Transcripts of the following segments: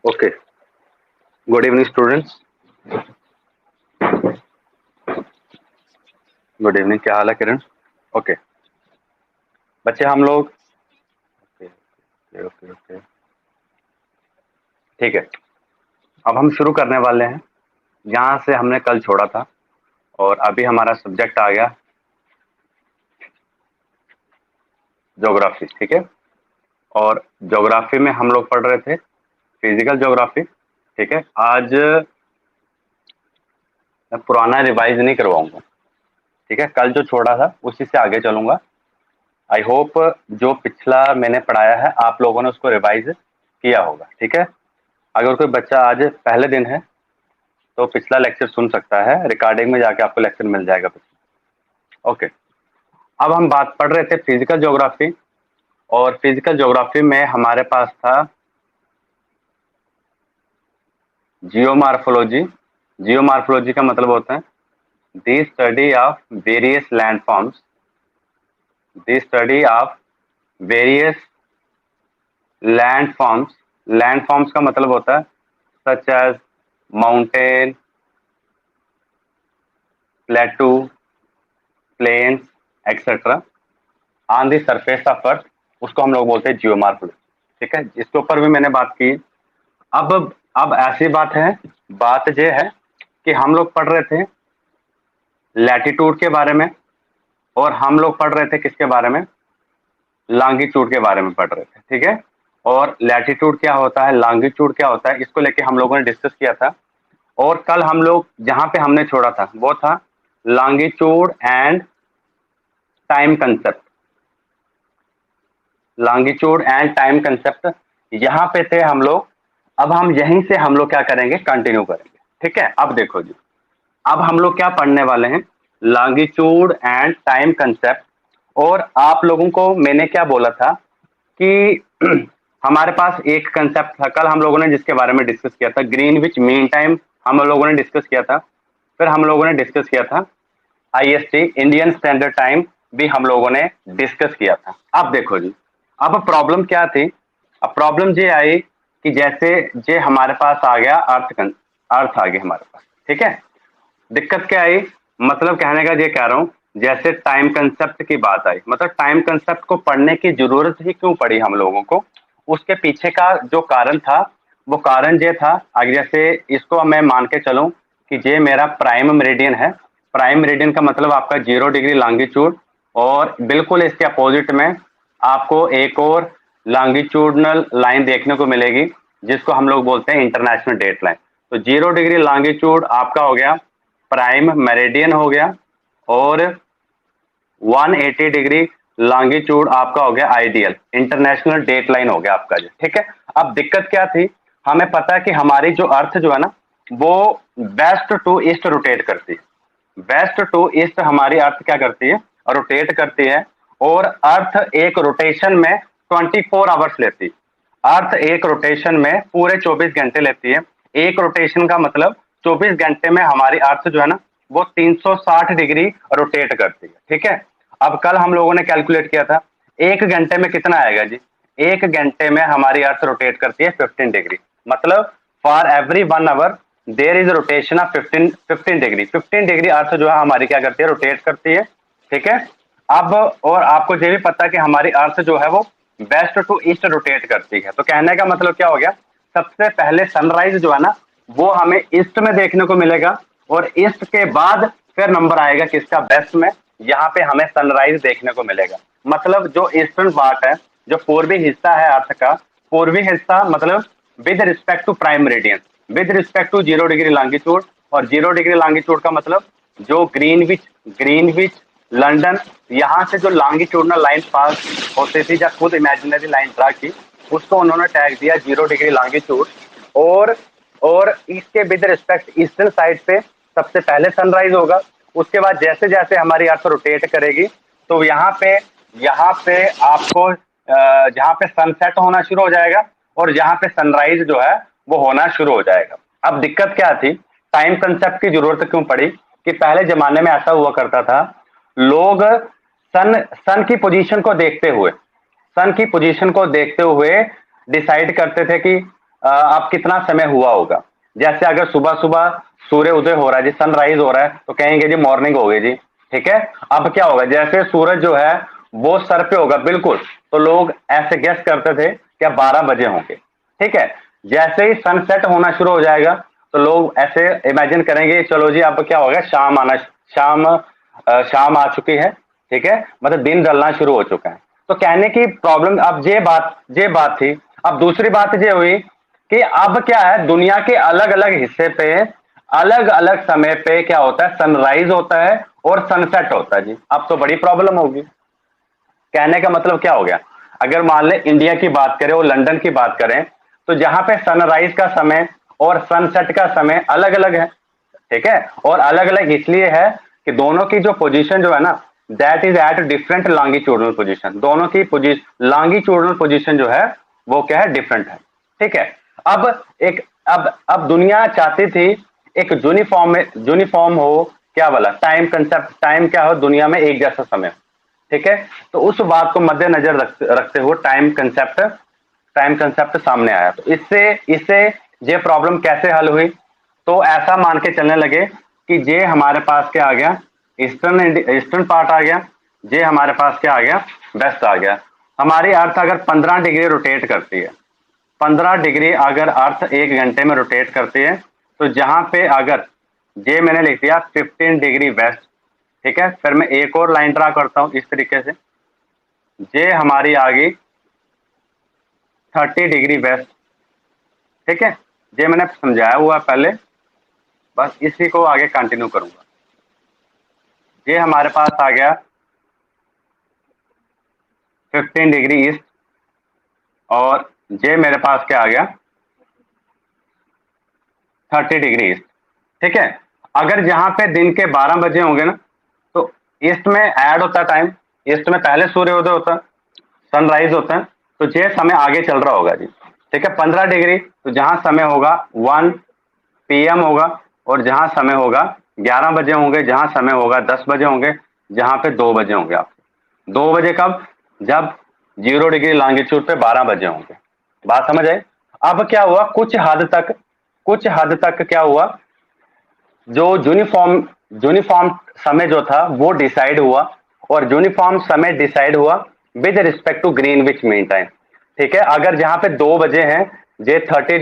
Okay, good evening students. Good evening, क्या हाल है किरण? Okay बच्चे, हम लोग ओके ओके ओके ओके, ठीक है। अब हम शुरू करने वाले हैं जहाँ से हमने कल छोड़ा था, और अभी हमारा सब्जेक्ट आ गया ज्योग्राफी। ठीक है, और ज्योग्राफी में हम लोग पढ़ रहे थे फिजिकल ज्योग्राफी। ठीक है, आज मैं पुराना रिवाइज नहीं करवाऊंगा। ठीक है, कल जो छोड़ा था उसी से आगे चलूंगा। आई होप जो पिछला मैंने पढ़ाया है आप लोगों ने उसको रिवाइज किया होगा। ठीक है, अगर कोई बच्चा आज पहले दिन है तो पिछला लेक्चर सुन सकता है, रिकॉर्डिंग में जाके आपको लेक्चर मिल जाएगा पिछला। ओके, अब हम बात पढ़ रहे थे फिजिकल ज्योग्राफी, और फिजिकल ज्योग्राफी में हमारे पास था जियोमार्फोलॉजी। जियोमार्फोलॉजी का मतलब होता है the study of various landforms. The study of various landforms. Landforms का मतलब होता है such as mountain, plateau, plains etcetera on the surface of earth, उसको हम लोग बोलते हैं जियोमार्फोलॉजी। ठीक है, इसके ऊपर भी मैंने बात की। अब ऐसी बात है, बात ये है कि हम लोग पढ़ रहे थे लैटिट्यूड के बारे में, और हम लोग पढ़ रहे थे किसके बारे में? लॉन्गिट्यूड के बारे में पढ़ रहे थे। ठीक है, और लैटिट्यूड क्या होता है, लॉन्गिट्यूड क्या होता है, इसको लेके हम लोगों ने डिस्कस किया था। और कल हम लोग जहां पे हमने छोड़ा था वो था longitude and time concept. Longitude and time concept यहाँ पे थे हम लोग। अब हम यहीं से हम लोग क्या करेंगे, कंटिन्यू करेंगे। ठीक है, अब देखो जी, अब हम लोग क्या पढ़ने वाले हैं, लॉन्गिट्यूड एंड टाइम कंसेप्ट। और आप लोगों को मैंने क्या बोला था कि हमारे पास एक कंसेप्ट था कल हम लोगों ने जिसके बारे में डिस्कस किया था, ग्रीनविच मीन टाइम हम लोगों ने डिस्कस किया था। फिर हम लोगों ने डिस्कस किया था आईएसटी, इंडियन स्टैंडर्ड टाइम, भी हम लोगों ने डिस्कस किया था। अब देखो जी, अब प्रॉब्लम क्या थी? अब प्रॉब्लम ये आई कि जैसे जे हमारे पास आ गया अर्थ आ गया हमारे पास। ठीक है, दिक्कत क्या आई, मतलब कहने का ये कह रहा हूं, जैसे टाइम कंसेप्ट की बात आई, मतलब टाइम कंसेप्ट को पढ़ने की जरूरत ही क्यों पड़ी हम लोगों को, उसके पीछे का जो कारण था वो कारण ये था। अगर जैसे इसको मैं मान के चलूं कि ये मेरा प्राइम मेरिडियन है। प्राइम मेरिडियन का मतलब आपका 0 डिग्री लॉन्गिट्यूड, और बिल्कुल इसके अपोजिट में आपको एक और लॉन्गिट्यूडनल लाइन देखने को मिलेगी जिसको हम लोग बोलते हैं इंटरनेशनल डेट लाइन। तो 0 डिग्री लॉन्गिट्यूड आपका हो गया प्राइम मेरिडियन हो गया, और 180 डिग्री लॉन्गिट्यूड आपका हो गया आइडियल इंटरनेशनल डेट लाइन हो गया आपका जी। ठीक है, अब दिक्कत क्या थी, हमें पता है कि हमारी जो अर्थ जो है ना वो वेस्ट टू ईस्ट रोटेट करती है। वेस्ट टू ईस्ट हमारी अर्थ क्या करती है, रोटेट करती है। और अर्थ एक रोटेशन में 24 आवर्स लेती है। अर्थ एक रोटेशन में पूरे 24 घंटे लेती है। एक रोटेशन का मतलब 24 घंटे में हमारी अर्थ जो है ना वो 360 डिग्री रोटेट करती है। ठीक है, अब कल हम लोगों ने कैलकुलेट किया था 1 घंटे में कितना आएगा जी, 1 घंटे में हमारी अर्थ रोटेट करती है 15 डिग्री। मतलब for every 1 hour there is rotation of 15 degree. 15 degree earth जो है हमारी क्या करती है, रोटेट करती है। ठीक है, अब और आपको ये भी पता है कि हमारी अर्थ जो है वो वेस्ट टू ईस्ट रोटेट करती है। तो कहने का मतलब क्या हो गया, सबसे पहले सनराइज जो है ना वो हमें ईस्ट में देखने को मिलेगा, और ईस्ट के बाद फिर नंबर आएगा किसका, वेस्ट में। यहाँ पे हमें सनराइज देखने को मिलेगा। मतलब जो ईस्टर्न पार्ट है, जो पूर्वी हिस्सा है अर्थ का, पूर्वी हिस्सा मतलब with respect to prime meridian, with respect to 0 degree longitude. और 0 डिग्री लॉन्गिट्यूड का मतलब जो ग्रीनविच ग्रीनविच लंदन, यहाँ से जो लॉन्गिट्यूडनल लाइन पास होती थी या खुद इमेजिनरी लाइन ड्रा की, उसको उन्होंने टैग दिया 0 डिग्री लॉन्गिट्यूड। और इसके विद रिस्पेक्ट ईस्टर्न साइड पे सबसे पहले सनराइज होगा। उसके बाद जैसे जैसे हमारी अर्थ रोटेट करेगी तो यहाँ पे आपको जहाँ पे सनसेट होना शुरू हो जाएगा, और यहाँ पे सनराइज जो है वो होना शुरू हो जाएगा। अब दिक्कत क्या थी, टाइम कंसेप्ट की जरूरत क्यों पड़ी कि पहले जमाने में ऐसा हुआ करता था, लोग सन सन की पोजीशन को देखते हुए डिसाइड करते थे कि अब कितना समय हुआ होगा। जैसे अगर सुबह सुबह सूर्य उदय हो रहा है जी, सनराइज हो रहा है, तो कहेंगे जी मॉर्निंग हो गई जी। ठीक है, अब क्या होगा, जैसे सूरज जो है वो सर पे होगा बिल्कुल, तो लोग ऐसे गेस करते थे क्या 12 बजे होंगे। ठीक है, जैसे ही सनसेट होना शुरू हो जाएगा तो लोग ऐसे इमेजिन करेंगे चलो जी अब क्या होगा, शाम आ चुकी है। ठीक है, मतलब दिन ढलना शुरू हो चुका है। तो कहने की प्रॉब्लम, अब ये बात थी। अब दूसरी बात ये हुई कि अब क्या है, दुनिया के अलग अलग हिस्से पे अलग अलग समय पे क्या होता है, सनराइज होता है और सनसेट होता है जी। अब तो बड़ी प्रॉब्लम होगी। कहने का मतलब क्या हो गया, अगर मान ले इंडिया की बात करें और लंदन की बात करें, तो जहां पे सनराइज का समय और सनसेट का समय अलग अलग है। ठीक है, और अलग अलग इसलिए है कि दोनों की जो पोजीशन जो है ना, that is at different longitudinal position. दोनों की पोजीशन, लॉन्गिट्यूडनल पोजीशन जो है वो क्या है, डिफरेंट है। ठीक है, अब एक अब दुनिया चाहती थी एक यूनिफॉर्म में यूनिफॉर्म हो, क्या बोला, टाइम कंसेप्ट, टाइम क्या हो दुनिया में एक जैसा समय हो। ठीक है, तो उस बात को मद्देनजर रखते हुए टाइम कंसेप्ट सामने आया। तो इससे इससे ये प्रॉब्लम कैसे हल हुई, तो ऐसा मान के चलने लगे कि ये हमारे पास क्या आ गया, ईस्टर्न पार्ट आ गया, ये हमारे पास क्या आ गया, वेस्ट आ गया। हमारी अर्थ अगर 15 डिग्री रोटेट करती है, 15 डिग्री अगर अर्थ एक घंटे में रोटेट करती है, तो जहां पे अगर ये मैंने लिख दिया 15 डिग्री वेस्ट। ठीक है, फिर मैं एक और लाइन ड्रा करता हूं इस तरीके से, ये हमारी आ गई 30 डिग्री वेस्ट। ठीक है, ये मैंने समझाया हुआ है पहले, बस इसी को आगे कंटिन्यू करूंगा। ये हमारे पास आ गया 15 डिग्री ईस्ट, और ये मेरे पास क्या आ गया, 30 डिग्री ईस्ट। ठीक है, अगर जहां पे दिन के 12 बजे होंगे ना, तो ईस्ट में ऐड होता है टाइम, ईस्ट में पहले सूर्योदय होता है, सनराइज होता है, तो ये समय आगे चल रहा होगा जी। ठीक है, 15 डिग्री, तो जहां समय होगा 1 PM होगा, और जहां समय होगा 11 बजे होंगे, जहां समय होगा 10 बजे होंगे, जहां पे 2 बजे होंगे। आप 2 बजे कब, जब 0 डिग्री लॉन्गिट्यूड पे 12 बजे होंगे। बात समझ आई। अब क्या हुआ, कुछ हद तक क्या हुआ, जो यूनिफॉर्म समय जो था वो डिसाइड हुआ, और यूनिफॉर्म समय डिसाइड हुआ with respect to Greenwich mean time. ठीक है, अगर जहां पे 2 बजे हैं, ये 30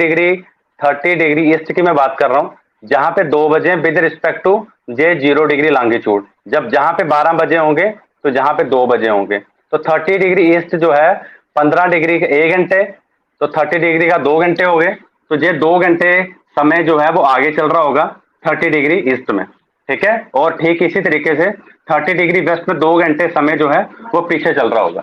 डिग्री ईस्ट की मैं बात कर रहा हूं, जहां पे 2 बजे विद रिस्पेक्ट टू जे 0 डिग्री लॉन्गिट्यूड, जब जहां पे 12 बजे होंगे तो जहां पे 2 बजे होंगे, तो 30 डिग्री ईस्ट जो है 15 डिग्री के 1 घंटे, तो 30 डिग्री का 2 घंटे हो गए, तो ये 2 घंटे समय जो है वो आगे चल रहा होगा 30 डिग्री ईस्ट में। ठीक है, और ठीक इसी तरीके से 30 डिग्री वेस्ट में 2 घंटे समय जो है वो पीछे चल रहा होगा।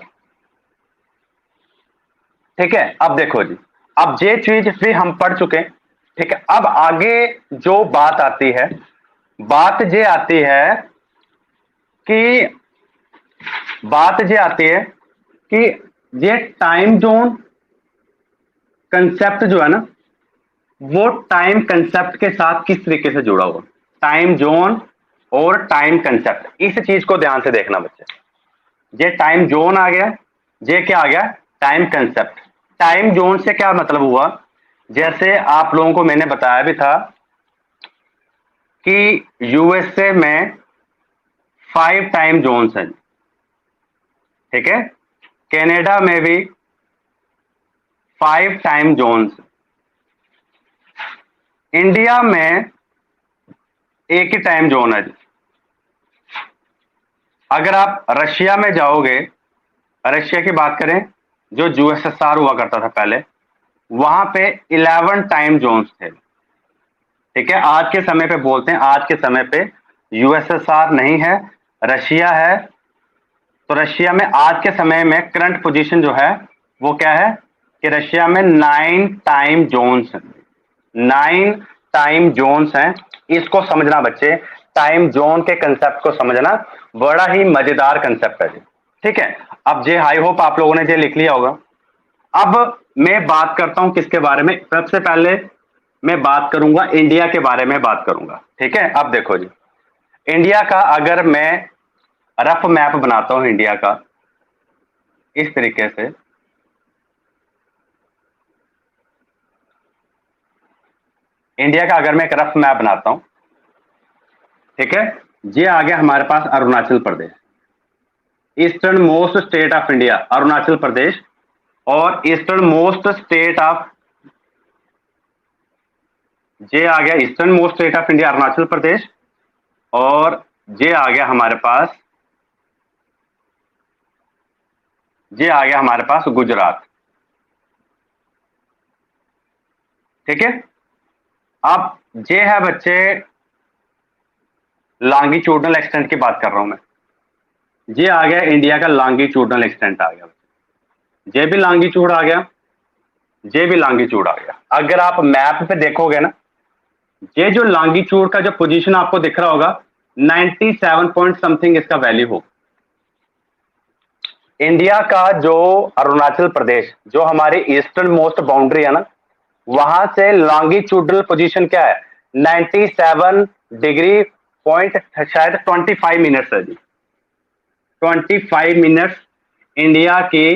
ठीक है, अब देखो जी, अब ये चीज भी हम पढ़ चुके। ठीक है, अब आगे जो बात ये आती है कि कि ये टाइम जोन कंसेप्ट जो है ना, वो टाइम कंसेप्ट के साथ किस तरीके से जुड़ा हुआ। टाइम जोन और टाइम कंसेप्ट, इस चीज को ध्यान से देखना बच्चे। ये टाइम जोन आ गया, ये क्या आ गया, टाइम कंसेप्ट। टाइम जोन से क्या मतलब हुआ, जैसे आप लोगों को मैंने बताया भी था कि यूएसए में 5 टाइम जोन्स हैं। ठीक है, कनाडा में भी 5 टाइम जोन्स, इंडिया में एक ही टाइम जोन है। अगर आप रशिया में जाओगे, रशिया की बात करें, जो यूएसएसआर हुआ करता था पहले, वहां पे 11 टाइम जोन्स थे। ठीक है, आज के समय पे बोलते हैं, आज के समय पे यूएसएसआर नहीं है, रशिया है। तो रशिया में आज के समय में करंट पोजीशन जो है वो क्या है कि रशिया में 9 टाइम जोन्स हैं। इसको समझना बच्चे, टाइम जोन के कंसेप्ट को समझना बड़ा ही मजेदार कंसेप्ट है जी। ठीक है, अब जे आई होप आप लोगों ने जे लिख लिया होगा। अब मैं बात करता हूं किसके बारे में, सबसे पहले मैं बात करूंगा इंडिया के बारे में बात करूंगा। ठीक है, अब देखो जी, इंडिया का अगर मैं रफ मैप बनाता हूं इंडिया का इस तरीके से, इंडिया का अगर मैं एक रफ मैप बनाता हूं, ठीक है, ये आ गया हमारे पास Arunachal Pradesh, eastern most state of India Arunachal Pradesh, और ईस्टर्न मोस्ट स्टेट ऑफ, ये आ गया eastern most state of India Arunachal Pradesh, और ये आ गया हमारे पास, ये आ गया हमारे पास गुजरात। ठीक है, अब ये है बच्चे लॉन्गिट्यूडनल एक्सटेंट की बात कर रहा हूं मैं, ये आ गया इंडिया का लॉन्गिट्यूडनल एक्सटेंट आ गया, ये भी लॉन्गिट्यूड आ गया, ये भी लॉन्गिट्यूड आ गया। अगर आप मैप पे देखोगे ना, ये जो लॉन्गिट्यूड का जो पोजीशन आपको दिख रहा होगा 97 पॉइंट समथिंग इसका वैल्यू होगा। इंडिया का जो अरुणाचल प्रदेश जो हमारी ईस्टर्न मोस्ट बाउंड्री है ना, वहां से लॉन्गिट्यूडनल पोजीशन क्या है 97 डिग्री पॉइंट, शायद 25 मिनट्स है जी, 25 मिनट्स इंडिया की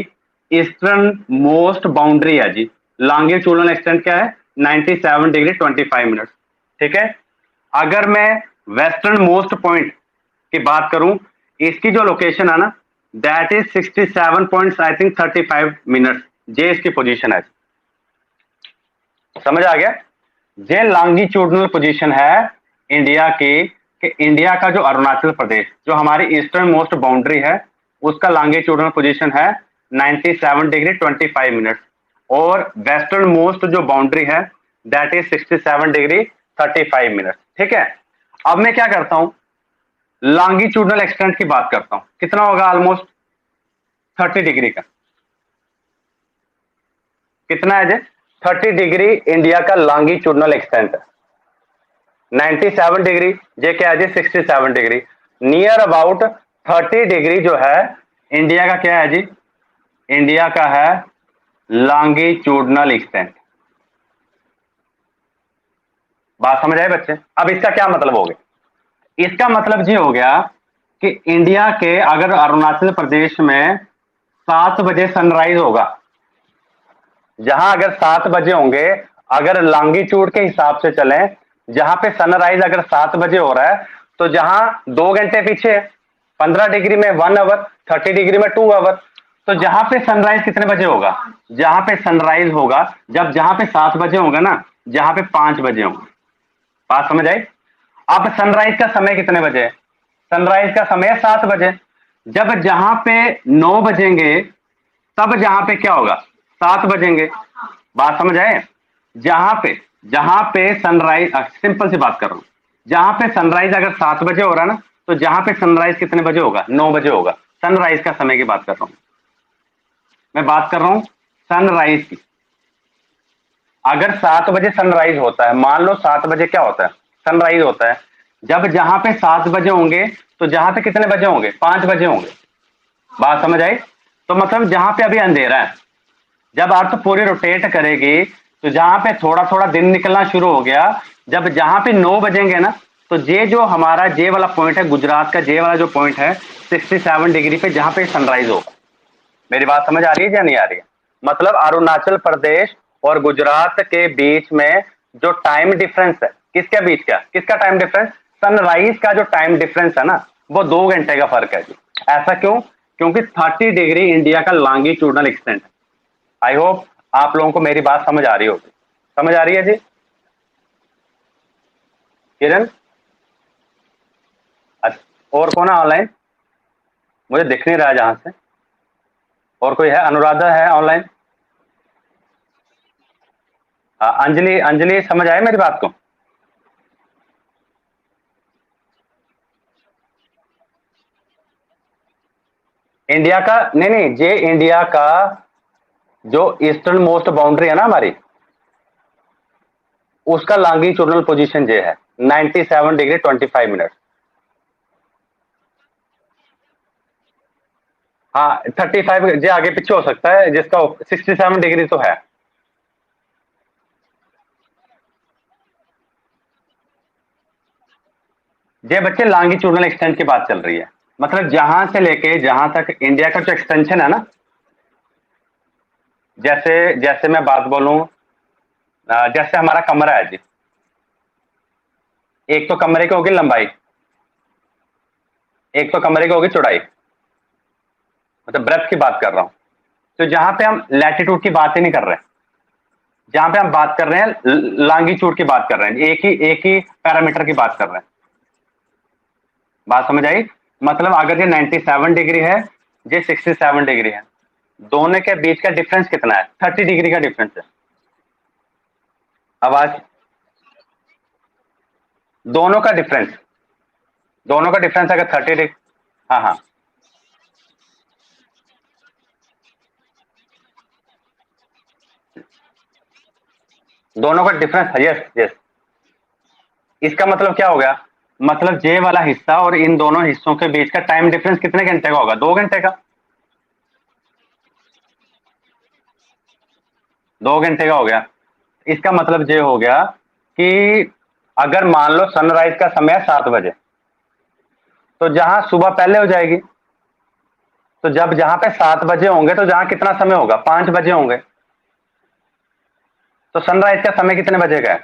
ईस्टर्न मोस्ट बाउंड्री है जी। लॉन्गिट्यूडनल एक्सटेंट क्या है 97 डिग्री 25 मिनट्स। ठीक है, अगर मैं वेस्टर्न मोस्ट पॉइंट की बात करूं, इसकी जो लोकेशन है ना that is 67 point I think 35 minutes, ये इसकी पोजीशन है। समझ आ गया, ये लॉन्गिट्यूडनल पोजीशन है इंडिया की, कि इंडिया का जो अरुणाचल प्रदेश जो हमारी ईस्टर्न मोस्ट बाउंड्री है उसका लॉन्गिट्यूडनल पोजीशन है 97 डिग्री 25 मिनट्स, और वेस्टर्न मोस्ट जो बाउंड्री है दैट इज 67 डिग्री 35 मिनट्स। ठीक है, अब मैं क्या करता हूं, लॉन्गिट्यूडनल एक्सटेंट की बात करता हूं, कितना होगा ऑलमोस्ट 30 डिग्री का, कितना है जी 30 डिग्री इंडिया का लॉन्गिट्यूडनल एक्सटेंट है, 97 डिग्री, ये क्या है जी 67 डिग्री, नियर अबाउट 30 डिग्री जो है इंडिया का क्या है जी, इंडिया का है लॉन्गिट्यूडनल एक्सटेंट। बात समझ आए बच्चे? अब इसका क्या मतलब हो गया, इसका मतलब ये हो गया कि इंडिया के अगर अरुणाचल प्रदेश में 7 बजे सनराइज होगा, जहां अगर 7 बजे होंगे, अगर लॉन्गिट्यूड के हिसाब से चलें, जहां पे सनराइज अगर 7 बजे हो रहा है तो जहां 2 घंटे पीछे 15 डिग्री में 1 आवर, 30 डिग्री में 2 आवर, तो जहां पे सनराइज कितने बजे होगा, जहां पे सनराइज होगा जब जहां पे 7 बजे होगा ना, जहां पे 5 बजे होंगे। बात समझ आई? अब सनराइज का समय कितने बजे है, सनराइज का समय 7 बजे, जब जहां पे 9 बजेंगे तब जहां पे क्या होगा 7 बजेंगे। बात समझ आए? जहां पे सनराइज, सिंपल सी बात कर रहा हूं, जहां पे सनराइज अगर 7 बजे हो रहा है ना, तो जहां पे सनराइज कितने बजे होगा 9 बजे होगा। सनराइज का समय की बात कर रहा हूं मैं, बात कर रहा हूं सनराइज की। अगर 7 बजे सनराइज होता है, मान लो 7 बजे क्या होता है सनराइज होता है, जब जहां पे 7 बजे होंगे तो जहां पे कितने बजे होंगे 5 बजे होंगे। बात समझ आई? तो मतलब जहां पे अभी अंधेरा है, जब अर्थ पूरी रोटेट करेगी तो जहां पे थोड़ा थोड़ा दिन निकलना शुरू हो गया, जब जहां पे 9 बजेंगे ना, तो ये जो हमारा जे वाला पॉइंट है, गुजरात का जे वाला जो पॉइंट है 67 डिग्री पे जहां पे सनराइज होगा। मेरी बात समझ आ रही है या नहीं आ रही है? मतलब अरुणाचल प्रदेश और गुजरात के बीच में जो टाइम डिफरेंस है, किसके बीच का, किसका टाइम डिफरेंस, सनराइज का जो टाइम डिफरेंस है ना, वो 2 घंटे का फर्क है जी। ऐसा क्यों? क्योंकि 30 डिग्री इंडिया का लॉन्गिट्यूडनल एक्सटेंट है। आई होप आप लोगों को मेरी बात समझ आ रही होगी। समझ आ रही है जी किरण? अच्छा, और कौन है ऑनलाइन? मुझे दिख नहीं रहा है जहां से। और कोई है? अनुराधा है ऑनलाइन? अंजलि, अंजलि समझ आए मेरी बात को? इंडिया का नहीं नहीं, जे इंडिया का जो ईस्टर्न मोस्ट बाउंड्री है ना हमारी, उसका लॉन्गिट्यूडनल पोजीशन जे है 97 डिग्री 25 मिनट। हाँ 35 जे आगे पीछे हो सकता है, जिसका 67 डिग्री तो है। ये बच्चे लॉन्गिट्यूडनल एक्सटेंट की बात चल रही है, मतलब जहां से लेके जहां तक इंडिया का जो एक्सटेंशन है ना, जैसे जैसे मैं बात बोलूं, जैसे हमारा कमरा है जी, एक तो कमरे की होगी लंबाई, एक तो कमरे की होगी चौड़ाई, मतलब ब्रेथ की बात कर रहा हूं। तो जहां पे हम लैटिट्यूड की बात ही नहीं कर रहे, जहां पे हम बात कर रहे हैं लॉन्गिट्यूड की बात कर रहे हैं, एक ही पैरामीटर की बात कर रहे हैं। बात समझ आई? मतलब अगर ये 97 डिग्री है, ये 67 डिग्री है, दोनों के बीच का डिफरेंस कितना है? 30 डिग्री का डिफरेंस है। आवाज, दोनों का डिफरेंस, दोनों का डिफरेंस अगर 30 डिग्री, हाँ हाँ, दोनों का डिफरेंस, यस यस। इसका मतलब क्या हो गया? मतलब जे वाला हिस्सा और इन दोनों हिस्सों के बीच का टाइम डिफरेंस कितने घंटे का होगा? 2 घंटे का। 2 घंटे का हो गया। इसका मतलब ये हो गया कि अगर मान लो सनराइज का समय है 7 बजे, तो जहां सुबह पहले हो जाएगी, तो जब जहां पे 7 बजे होंगे तो जहां कितना समय होगा? 5 बजे होंगे। तो सनराइज का समय कितने बजे का है?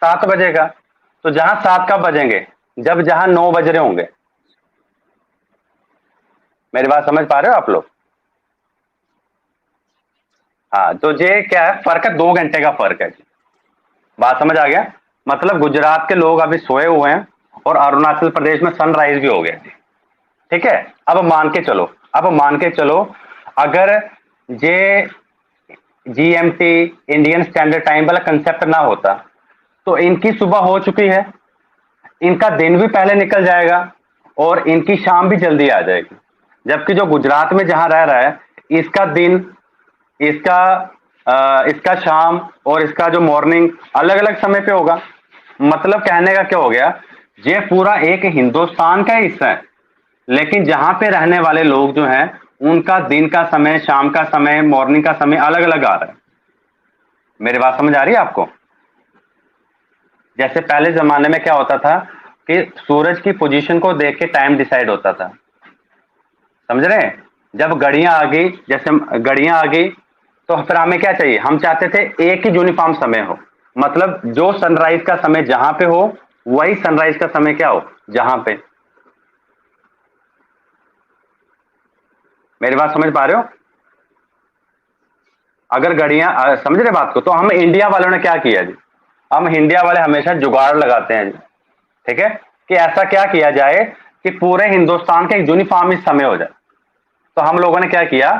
7 बजे का। तो जहां 7 कब बजेंगे? जब जहां 9 बज रहे होंगे। मेरी बात समझ पा रहे हो आप लोग? हाँ, तो ये क्या है? फर्क है, 2 घंटे का फर्क है। बात समझ आ गया? मतलब गुजरात के लोग अभी सोए हुए हैं और अरुणाचल प्रदेश में सनराइज भी हो गया। ठीक है, अब मान के चलो, अब मान के चलो, अगर ये जीएमटी इंडियन स्टैंडर्ड टाइम वाला कंसेप्ट ना होता, तो इनकी सुबह हो चुकी है, इनका दिन भी पहले निकल जाएगा और इनकी शाम भी जल्दी आ जाएगी। जबकि जो गुजरात में जहां रह रहा है, इसका दिन, इसका इसका शाम और इसका जो मॉर्निंग अलग अलग समय पे होगा। मतलब कहने का क्या हो गया? ये पूरा एक हिंदुस्तान का हिस्सा है, लेकिन जहां पे रहने वाले लोग जो हैं, उनका दिन का समय, शाम का समय, मॉर्निंग का समय अलग अलग आ रहा है। मेरी बात समझ आ रही है आपको? जैसे पहले जमाने में क्या होता था कि सूरज की पोजीशन को देख के टाइम डिसाइड होता था, समझ रहे हैं? जब घड़ियां आ गई, जैसे घड़ियां आ गई, तो फिर हमें क्या चाहिए? हम चाहते थे एक ही यूनिफॉर्म समय हो, मतलब जो सनराइज का समय जहां पे हो, वही सनराइज का समय क्या हो? जहां पे। मेरी बात समझ पा रहे हो? अगर घड़ियां समझ रहे बात को, तो हम इंडिया वालों ने क्या किया जी? हम इंडिया वाले हमेशा जुगाड़ लगाते हैं जी, ठीक है, कि ऐसा क्या किया जाए कि पूरे हिंदुस्तान का एक यूनिफॉर्म ही समय हो जाए। तो हम लोगों ने क्या किया?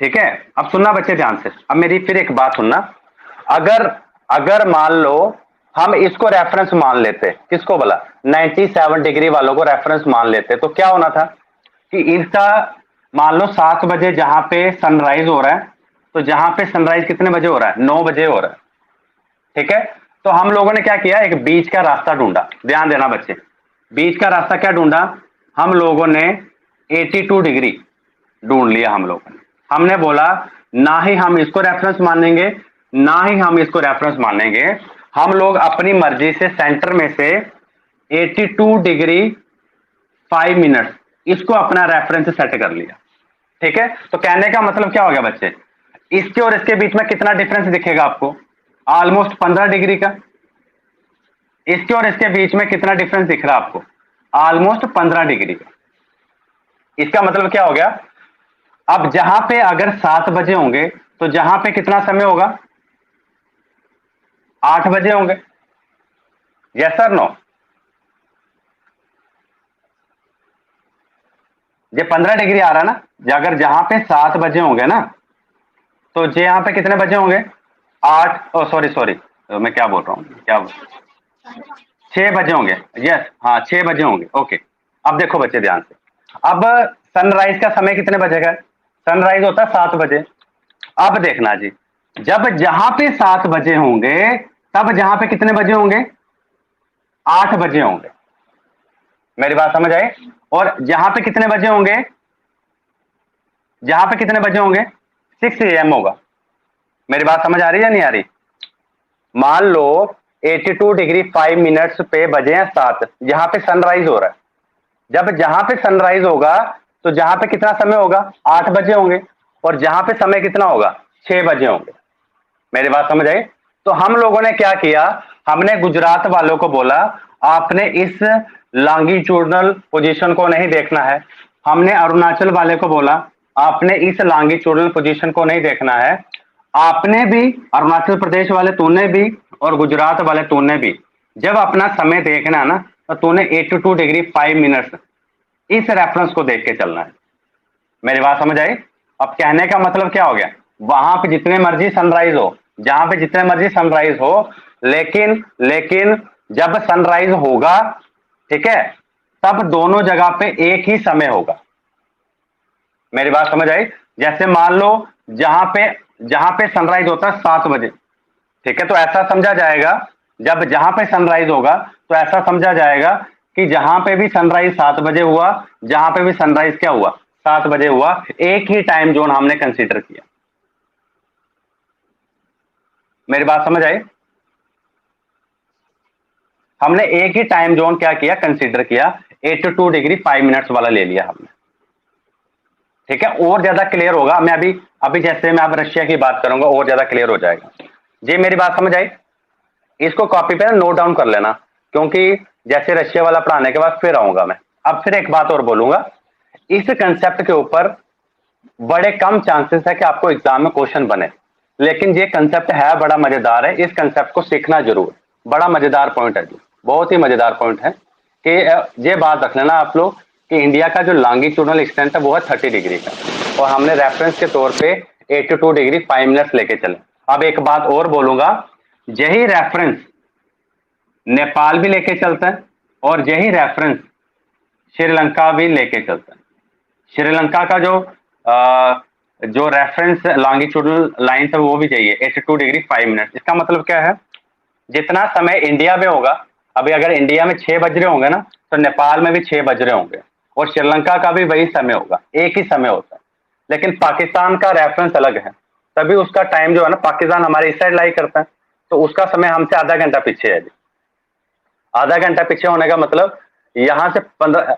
ठीक है, अब सुनना बच्चे ध्यान से, अब मेरी फिर एक बात सुनना। अगर अगर मान लो हम इसको रेफरेंस मान लेते, किसको बोला? 97 डिग्री वालों को रेफरेंस मान लेते, तो क्या होना था कि इनका, मान लो 7 बजे जहां पे सनराइज हो रहा है, तो जहां पे सनराइज कितने बजे हो रहा है? 9 बजे हो रहा है। ठीक है, तो हम लोगों ने क्या किया? एक बीच का रास्ता ढूंढा। ध्यान देना बच्चे, बीच का रास्ता क्या ढूंढा? हम लोगों ने 82 डिग्री ढूंढ लिया। हम लोगों ने, हमने बोला ना ही हम इसको रेफरेंस मानेंगे, ना ही हम इसको रेफरेंस मानेंगे, हम लोग अपनी मर्जी से सेंटर में से 82 डिग्री 5 मिनट इसको अपना रेफरेंस सेट कर लिया। ठीक है, तो कहने का मतलब क्या हो गया बच्चे? इसके और इसके बीच में कितना डिफरेंस दिखेगा आपको? ऑलमोस्ट 15 डिग्री का। इसके और इसके बीच में कितना डिफरेंस दिख रहा है आपको? ऑलमोस्ट 15 डिग्री का। इसका मतलब क्या हो गया? अब जहां पे अगर 7 बजे होंगे, तो जहां पे कितना समय होगा? 8 बजे होंगे। Yes sir, no? ये 15 डिग्री आ रहा है ना? अगर जहां पे 7 बजे होंगे ना, तो जे यहाँ पे कितने बजे होंगे? 8, ओ सॉरी सॉरी, मैं क्या बोल रहा हूँ, 6 बजे होंगे। यस, हाँ 6 बजे होंगे। ओके, अब देखो बच्चे ध्यान से, अब सनराइज का समय कितने बजे का है? सनराइज होता है 7 बजे। अब देखना जी, जब जहां पे 7 बजे होंगे, तब जहां पे कितने बजे होंगे? 8 बजे होंगे। मेरी बात समझ आई? और जहां पे कितने बजे होंगे? जहां पे कितने बजे होंगे? 6 AM होगा। मेरी बात समझ आ रही है या नहीं आ रही? मान लो 82 डिग्री 5 मिनट्स पे बजे हैं 7, जहां पे सनराइज हो रहा है। जब जहां पे सनराइज होगा, तो जहां पे कितना समय होगा? 8 बजे होंगे। और जहां पे समय कितना होगा? 6 बजे होंगे। मेरी बात समझ आई? तो हम लोगों ने क्या किया? हमने गुजरात वालों को बोला आपने इस लॉन्गिट्यूडनल पोजीशन को नहीं देखना है, हमने अरुणाचल वाले को बोला आपने इस लॉन्गिट्यूडनल पोजीशन को नहीं देखना है, आपने भी अरुणाचल प्रदेश वाले तूने भी और गुजरात वाले तूने भी जब अपना समय देखना ना तो तूने 82 डिग्री 5 मिनट्स इस रेफरेंस को देख के चलना है। मेरी बात समझ आई? अब कहने का मतलब क्या हो गया, वहां पे जितने मर्जी सनराइज हो, जहां पे जितने मर्जी सनराइज हो, लेकिन लेकिन जब सनराइज होगा, ठीक है, तब दोनों जगह पे एक ही समय होगा। मेरी बात समझ आई? जैसे मान लो जहां पे सनराइज होता है 7 बजे, ठीक है, तो ऐसा समझा जाएगा जब जहां पे सनराइज होगा तो ऐसा समझा जाएगा कि जहां पे भी सनराइज 7 बजे हुआ, जहां पे भी सनराइज क्या हुआ 7 बजे हुआ, एक ही टाइम जोन हमने कंसीडर किया। मेरी बात समझ आई? हमने एक ही टाइम जोन क्या किया, कंसीडर किया, 82 डिग्री 5 मिनट्स वाला ले लिया हमने, ठीक है। और ज्यादा क्लियर होगा, मैं अभी अभी जैसे मैं अब रशिया की बात करूंगा और ज्यादा क्लियर हो जाएगा जी। मेरी बात समझ आई? इसको कॉपी पे नोट डाउन कर लेना, क्योंकि जैसे रशिया वाला पढ़ाने के बाद फिर आऊंगा मैं। अब फिर एक बात और बोलूंगा, इस कंसेप्ट के ऊपर बड़े कम चांसेस है कि आपको एग्जाम में क्वेश्चन बने, लेकिन ये कंसेप्ट है बड़ा मजेदार है, इस कंसेप्ट को सीखना जरूर, बड़ा मजेदार पॉइंट है जी, बहुत ही मजेदार पॉइंट है कि ये बात रख लेना आप लोग कि इंडिया का जो लॉन्गिट्यूडनल एक्सटेंट है वो है 30 डिग्री का, और हमने रेफरेंस के तौर पे 82 डिग्री 5 मिनट्स लेके चले। अब एक बात और बोलूंगा, यही रेफरेंस नेपाल भी लेके चलता है और यही रेफरेंस श्रीलंका भी लेके चलता है। श्रीलंका का जो रेफरेंस लॉन्गिट्यूडनल लाइन है वो भी चाहिए 82 डिग्री 5 मिनट। इसका मतलब क्या है, जितना समय इंडिया में होगा, अभी अगर इंडिया में 6 बज रहे होंगे ना तो नेपाल में भी 6 बज रहे होंगे, और श्रीलंका का भी वही समय होगा, एक ही समय होता है। लेकिन पाकिस्तान का रेफरेंस अलग है, तभी उसका टाइम जो है ना, पाकिस्तान हमारे इस साइड लाई करता है, तो उसका समय हमसे आधा घंटा पीछे है। आधा घंटा पीछे होने का मतलब यहां से 15,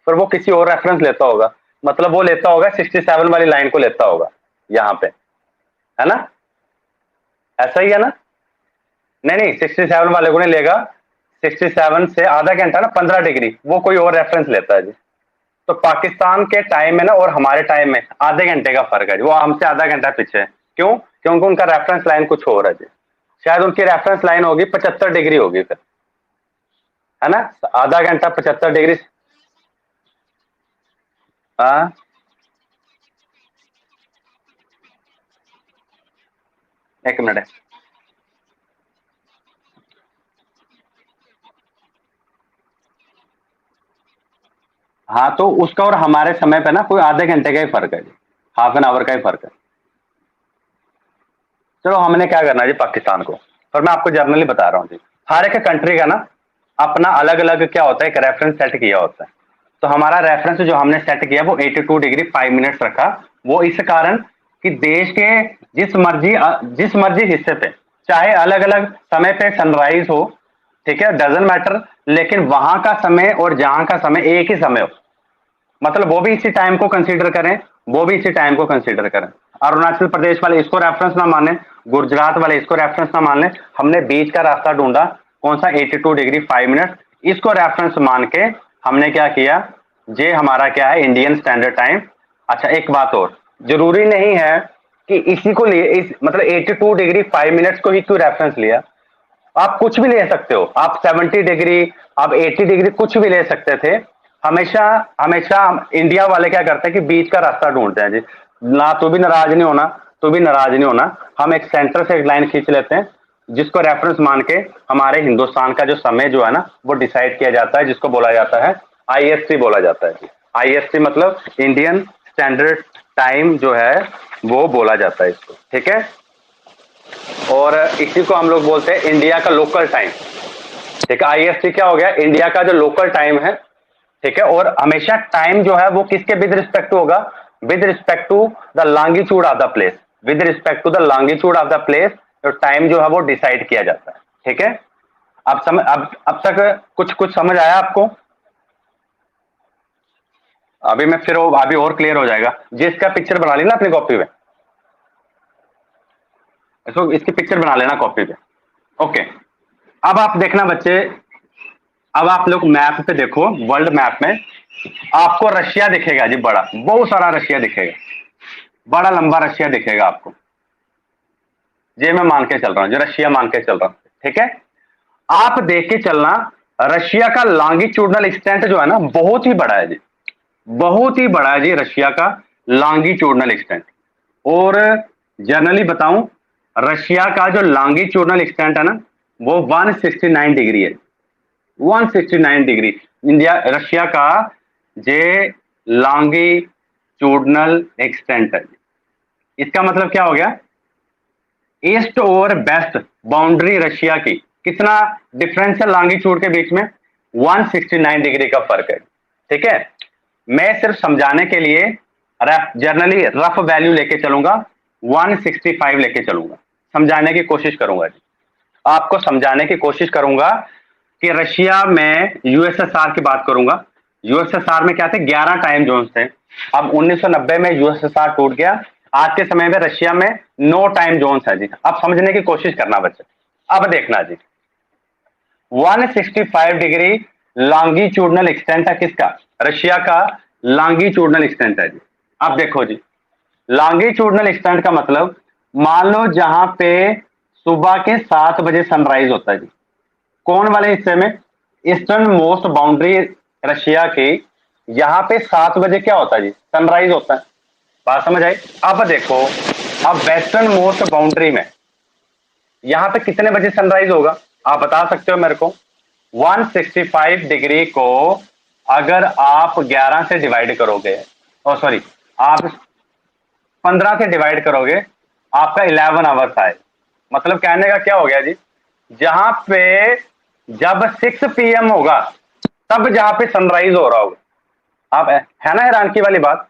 फिर वो किसी और रेफरेंस लेता होगा, मतलब वो लेता होगा 67 वाली लाइन को लेता होगा यहाँ पे, है ना, ऐसा ही है ना? नहीं नहीं, 67 वाले को नहीं लेगा, 67 से आधा घंटा ना 15 डिग्री वो कोई और रेफरेंस लेता है जी। तो पाकिस्तान के टाइम में ना और हमारे टाइम में आधे घंटे का फर्क है जी, वो हमसे आधा घंटा पीछे है। क्यों? क्योंकि उनका रेफरेंस लाइन कुछ और है जी, शायद उनकी रेफरेंस लाइन होगी 75 डिग्री होगी फिर, है ना, आधा घंटा 75 डिग्री। हाँ एक मिनट है, हाँ तो उसका और हमारे समय पे ना कोई आधे घंटे का ही फर्क है जी, हाफ एन आवर का ही फर्क है। चलो हमने क्या करना है जी पाकिस्तान को, पर मैं आपको जर्नली बता रहा हूँ जी, हर एक कंट्री का ना अपना अलग अलग क्या होता है, एक रेफरेंस सेट किया होता है। तो हमारा रेफरेंस जो हमने सेट किया वो 82 डिग्री 5 मिनट्स रखा, वो इस कारण कि देश के जिस मर्जी हिस्से पे चाहे अलग अलग समय पे सनराइज हो, ठीक है, डजंट मैटर, लेकिन वहां का समय और जहां का समय एक ही समय हो, मतलब वो भी इसी टाइम को कंसीडर करें, वो भी इसी टाइम को कंसीडर करें। अरुणाचल प्रदेश वाले इसको रेफरेंस ना माने, गुजरात वाले इसको रेफरेंस ना मान लें, हमने बीच का रास्ता ढूंढा, कौन सा 82 डिग्री 5 मिनट, इसको रेफरेंस मान के हमने क्या किया, ये हमारा क्या है इंडियन स्टैंडर्ड टाइम। अच्छा एक बात और, जरूरी नहीं है कि इसी को लिए इस मतलब 82 डिग्री 5 मिनट्स को ही क्यों रेफरेंस लिया, आप कुछ भी ले सकते हो, आप 70 डिग्री, आप 80 डिग्री कुछ भी ले सकते थे। हमेशा हमेशा इंडिया वाले क्या करते हैं कि बीच का रास्ता ढूंढते हैं जी, ना तू भी नाराज नहीं होना, तू भी नाराज नहीं होना, हम एक सेंटर से एक लाइन खींच लेते हैं जिसको रेफरेंस मान के हमारे हिंदुस्तान का जो समय जो है ना वो डिसाइड किया जाता है, जिसको बोला जाता है आईएसटी बोला जाता है। आईएसटी मतलब इंडियन स्टैंडर्ड टाइम जो है वो बोला जाता है इसको, ठीक है, और इसी को हम लोग बोलते हैं इंडिया का लोकल टाइम, ठीक है। आईएसटी क्या हो गया, इंडिया का जो लोकल टाइम है, ठीक है, और हमेशा टाइम जो है वो किसके विद रिस्पेक्ट टू होगा, with respect to the longitude of the place, with respect to the longitude of the place, तो टाइम जो है वो डिसाइड किया जाता है, ठीक है। अब तक कुछ कुछ समझ आया आपको? अभी मैं फिर अभी और क्लियर हो जाएगा, जिसका पिक्चर बना ली ना अपनी कॉपी में, इसको इसकी पिक्चर बना लेना कॉपी पे, ओके। अब आप देखना बच्चे, अब आप लोग मैप पे देखो, वर्ल्ड मैप में आपको रशिया दिखेगा जी, बड़ा बहुत सारा रशिया दिखेगा, बड़ा लंबा रशिया दिखेगा आपको। ये मैं मान के चल रहा हूं, जो रशिया मान के चल रहा हूं, ठीक है। आप देख के चलना, रशिया का लॉन्गिट्यूडनल एक्सटेंट जो है ना बहुत ही बड़ा है जी, बहुत ही बड़ा है जी रशिया का लॉन्गिट्यूडनल एक्सटेंट। और जनरली बताऊं, रशिया का जो लॉन्गिट्यूडनल एक्सटेंट है ना वो 169 डिग्री है, 169 डिग्री। इंडिया रशिया का जे लॉन्गिट्यूडनल एक्सटेंट है। इसका मतलब क्या हो गया, ईस्ट और वेस्ट बाउंड्री रशिया की कितना डिफरेंस है लॉन्गिट्यूड के बीच में, 169 डिग्री का फर्क है, ठीक है। मैं सिर्फ समझाने के लिए जनरली रफ वैल्यू लेके चलूंगा, 165 लेके चलूंगा, समझाने की कोशिश करूंगा जी, आपको समझाने की कोशिश करूंगा कि रशिया में यूएसएसआर की बात करूंगा। यूएसएसआर में क्या थे, 11 टाइम जोन्स थे। अब 1990 में यूएसएसआर टूट गया, आज के समय में रशिया में 9 टाइम जोन्स है जी। अब समझने की कोशिश करना बच्चे, अब देखना जी, 165 डिग्री लॉन्गिट्यूडनल एक्सटेंट है किसका, रशिया का लॉन्गिट्यूडनल एक्सटेंट है जी। अब देखो जी, लॉन्गिट्यूडनल एक्सटेंट का मतलब, मान लो जहां पे सुबह के 7 बजे सनराइज होता है जी, कौन वाले हिस्से में, ईस्टर्न मोस्ट बाउंड्री रशिया की, यहां पे 7 बजे क्या होता है जी, सनराइज होता है। बात समझ आई। अब देखो, अब वेस्टर्न मोस्ट बाउंड्री में यहां पे कितने बजे सनराइज होगा, आप बता सकते हो मेरे को। 165 डिग्री को अगर आप 11 से डिवाइड करोगे, और सॉरी आप 15 से डिवाइड करोगे, आपका 11 आवर्स आए। मतलब कहने का क्या हो गया जी, जहां पे जब 6 PM होगा तब जहां पे सनराइज हो रहा होगा। आप है ना हैरान की वाली बात,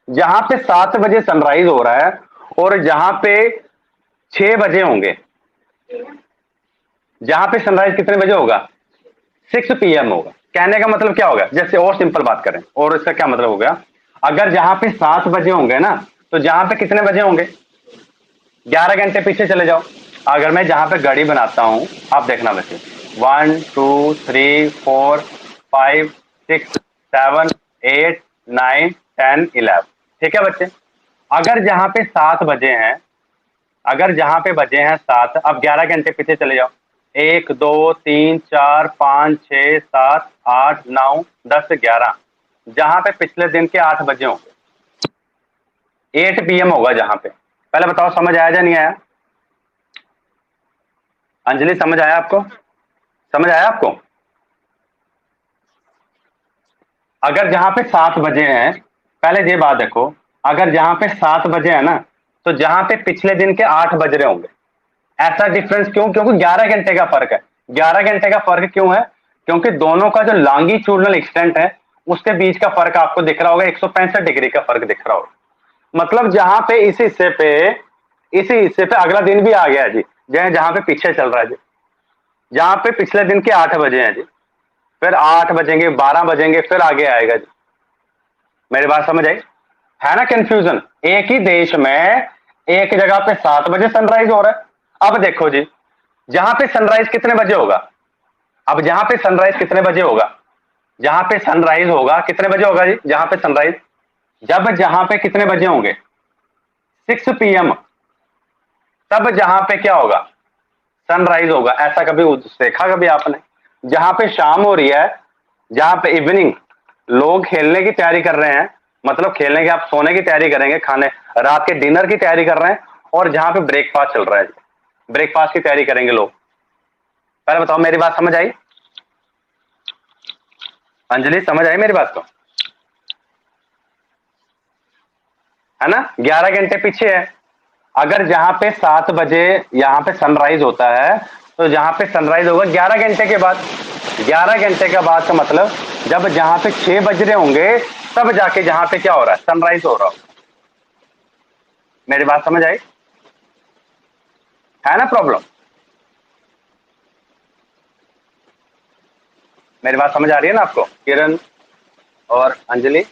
जहां पे 7 बजे सनराइज हो रहा है और जहां पे 6 बजे होंगे, जहां पे सनराइज कितने बजे होगा, 6 PM होगा। कहने का मतलब क्या होगा, जैसे और सिंपल बात करें, और इसका क्या मतलब हो गया, अगर जहां पे 7 बजे होंगे ना, तो जहां पे कितने बजे होंगे, 11 घंटे पीछे चले जाओ। अगर मैं जहां पे घड़ी बनाता हूं, आप देखना बच्चे, 1 2 3 4 5 6 7 8 9 10 11, ठीक है बच्चे। अगर जहां पे 7 बजे हैं, अगर जहां पे बजे हैं 7, अब 11 घंटे पीछे चले जाओ, 1 2 3 4 5 6 7 8 9 10 11, जहां पे पिछले दिन के 8 बजे होंगे, 8 PM होगा जहां पे। पहले बताओ समझ आया या नहीं आया, अंजलि समझ आया आपको, समझ आया आपको। अगर जहां पे 7 बजे हैं, पहले ये बात देखो, अगर जहां पे 7 बजे है ना, तो जहां पे पिछले दिन के 8 बज रहे होंगे। ऐसा डिफरेंस क्यों, क्योंकि 11 घंटे का फर्क है। 11 घंटे का फर्क क्यों है, क्योंकि दोनों का जो लॉन्गिट्यूडनल एक्सटेंट है उसके बीच का फर्क आपको दिख रहा होगा, 165 डिग्री का फर्क दिख रहा होगा। मतलब जहां पे इसी हिस्से पे अगला दिन भी आ गया जी, जहां पे पीछे चल रहा है जी, जहां पे पिछले दिन के 8 बजे हैं जी, फिर 8 बजेंगे, 12 बजेंगे, फिर आगे आएगा जी। मेरी बात समझ आई, है ना कंफ्यूजन। एक ही देश में एक जगह पे 7 बजे सनराइज हो रहा है। अब देखो जी, जहां पे सनराइज कितने बजे होगा, अब जहां पे सनराइज कितने बजे होगा, जहां पे सनराइज होगा कितने बजे होगा जी, जहां पे सनराइज, जब जहां पे कितने बजे होंगे, 6 PM, तब जहां पे क्या होगा, सनराइज होगा। ऐसा कभी देखा कभी आपने, जहां पे शाम हो रही है, जहां पे इवनिंग, लोग खेलने की तैयारी कर रहे हैं, मतलब खेलने की, आप सोने की तैयारी करेंगे, खाने रात के डिनर की तैयारी कर रहे हैं, और जहां पे ब्रेकफास्ट चल रहा है, ब्रेकफास्ट की तैयारी करेंगे लोग। पहले बताओ मेरी बात समझ आई, अंजलि समझ आई मेरी बात को, है ना। 11 घंटे पीछे है। अगर जहां पे 7 बजे यहां पे सनराइज होता है, तो जहां पे सनराइज होगा 11 घंटे के बाद। 11 घंटे के बाद का मतलब, जब जहां पे 6 बज रहे होंगे तब जाके जहां पे क्या हो रहा है, सनराइज हो रहा हो। मेरी बात समझ आई, है ना प्रॉब्लम, मेरी बात समझ आ रही है ना आपको किरण और अंजलि,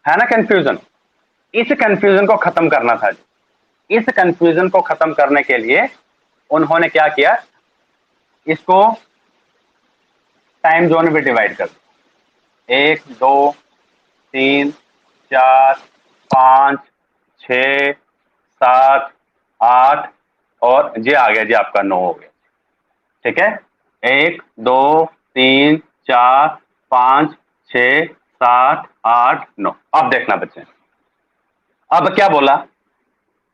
है ना कंफ्यूजन। इस कंफ्यूजन को खत्म करना था, इस कंफ्यूजन को खत्म करने के लिए उन्होंने क्या किया, इसको टाइम जोन में डिवाइड कर दिया। 1 2 3 4 5 6 7 8 और ये आ गया जी आपका 9 हो गया। ठीक है, 1 2 3 4 5 6 7 8 9। अब देखना बच्चे, अब क्या बोला,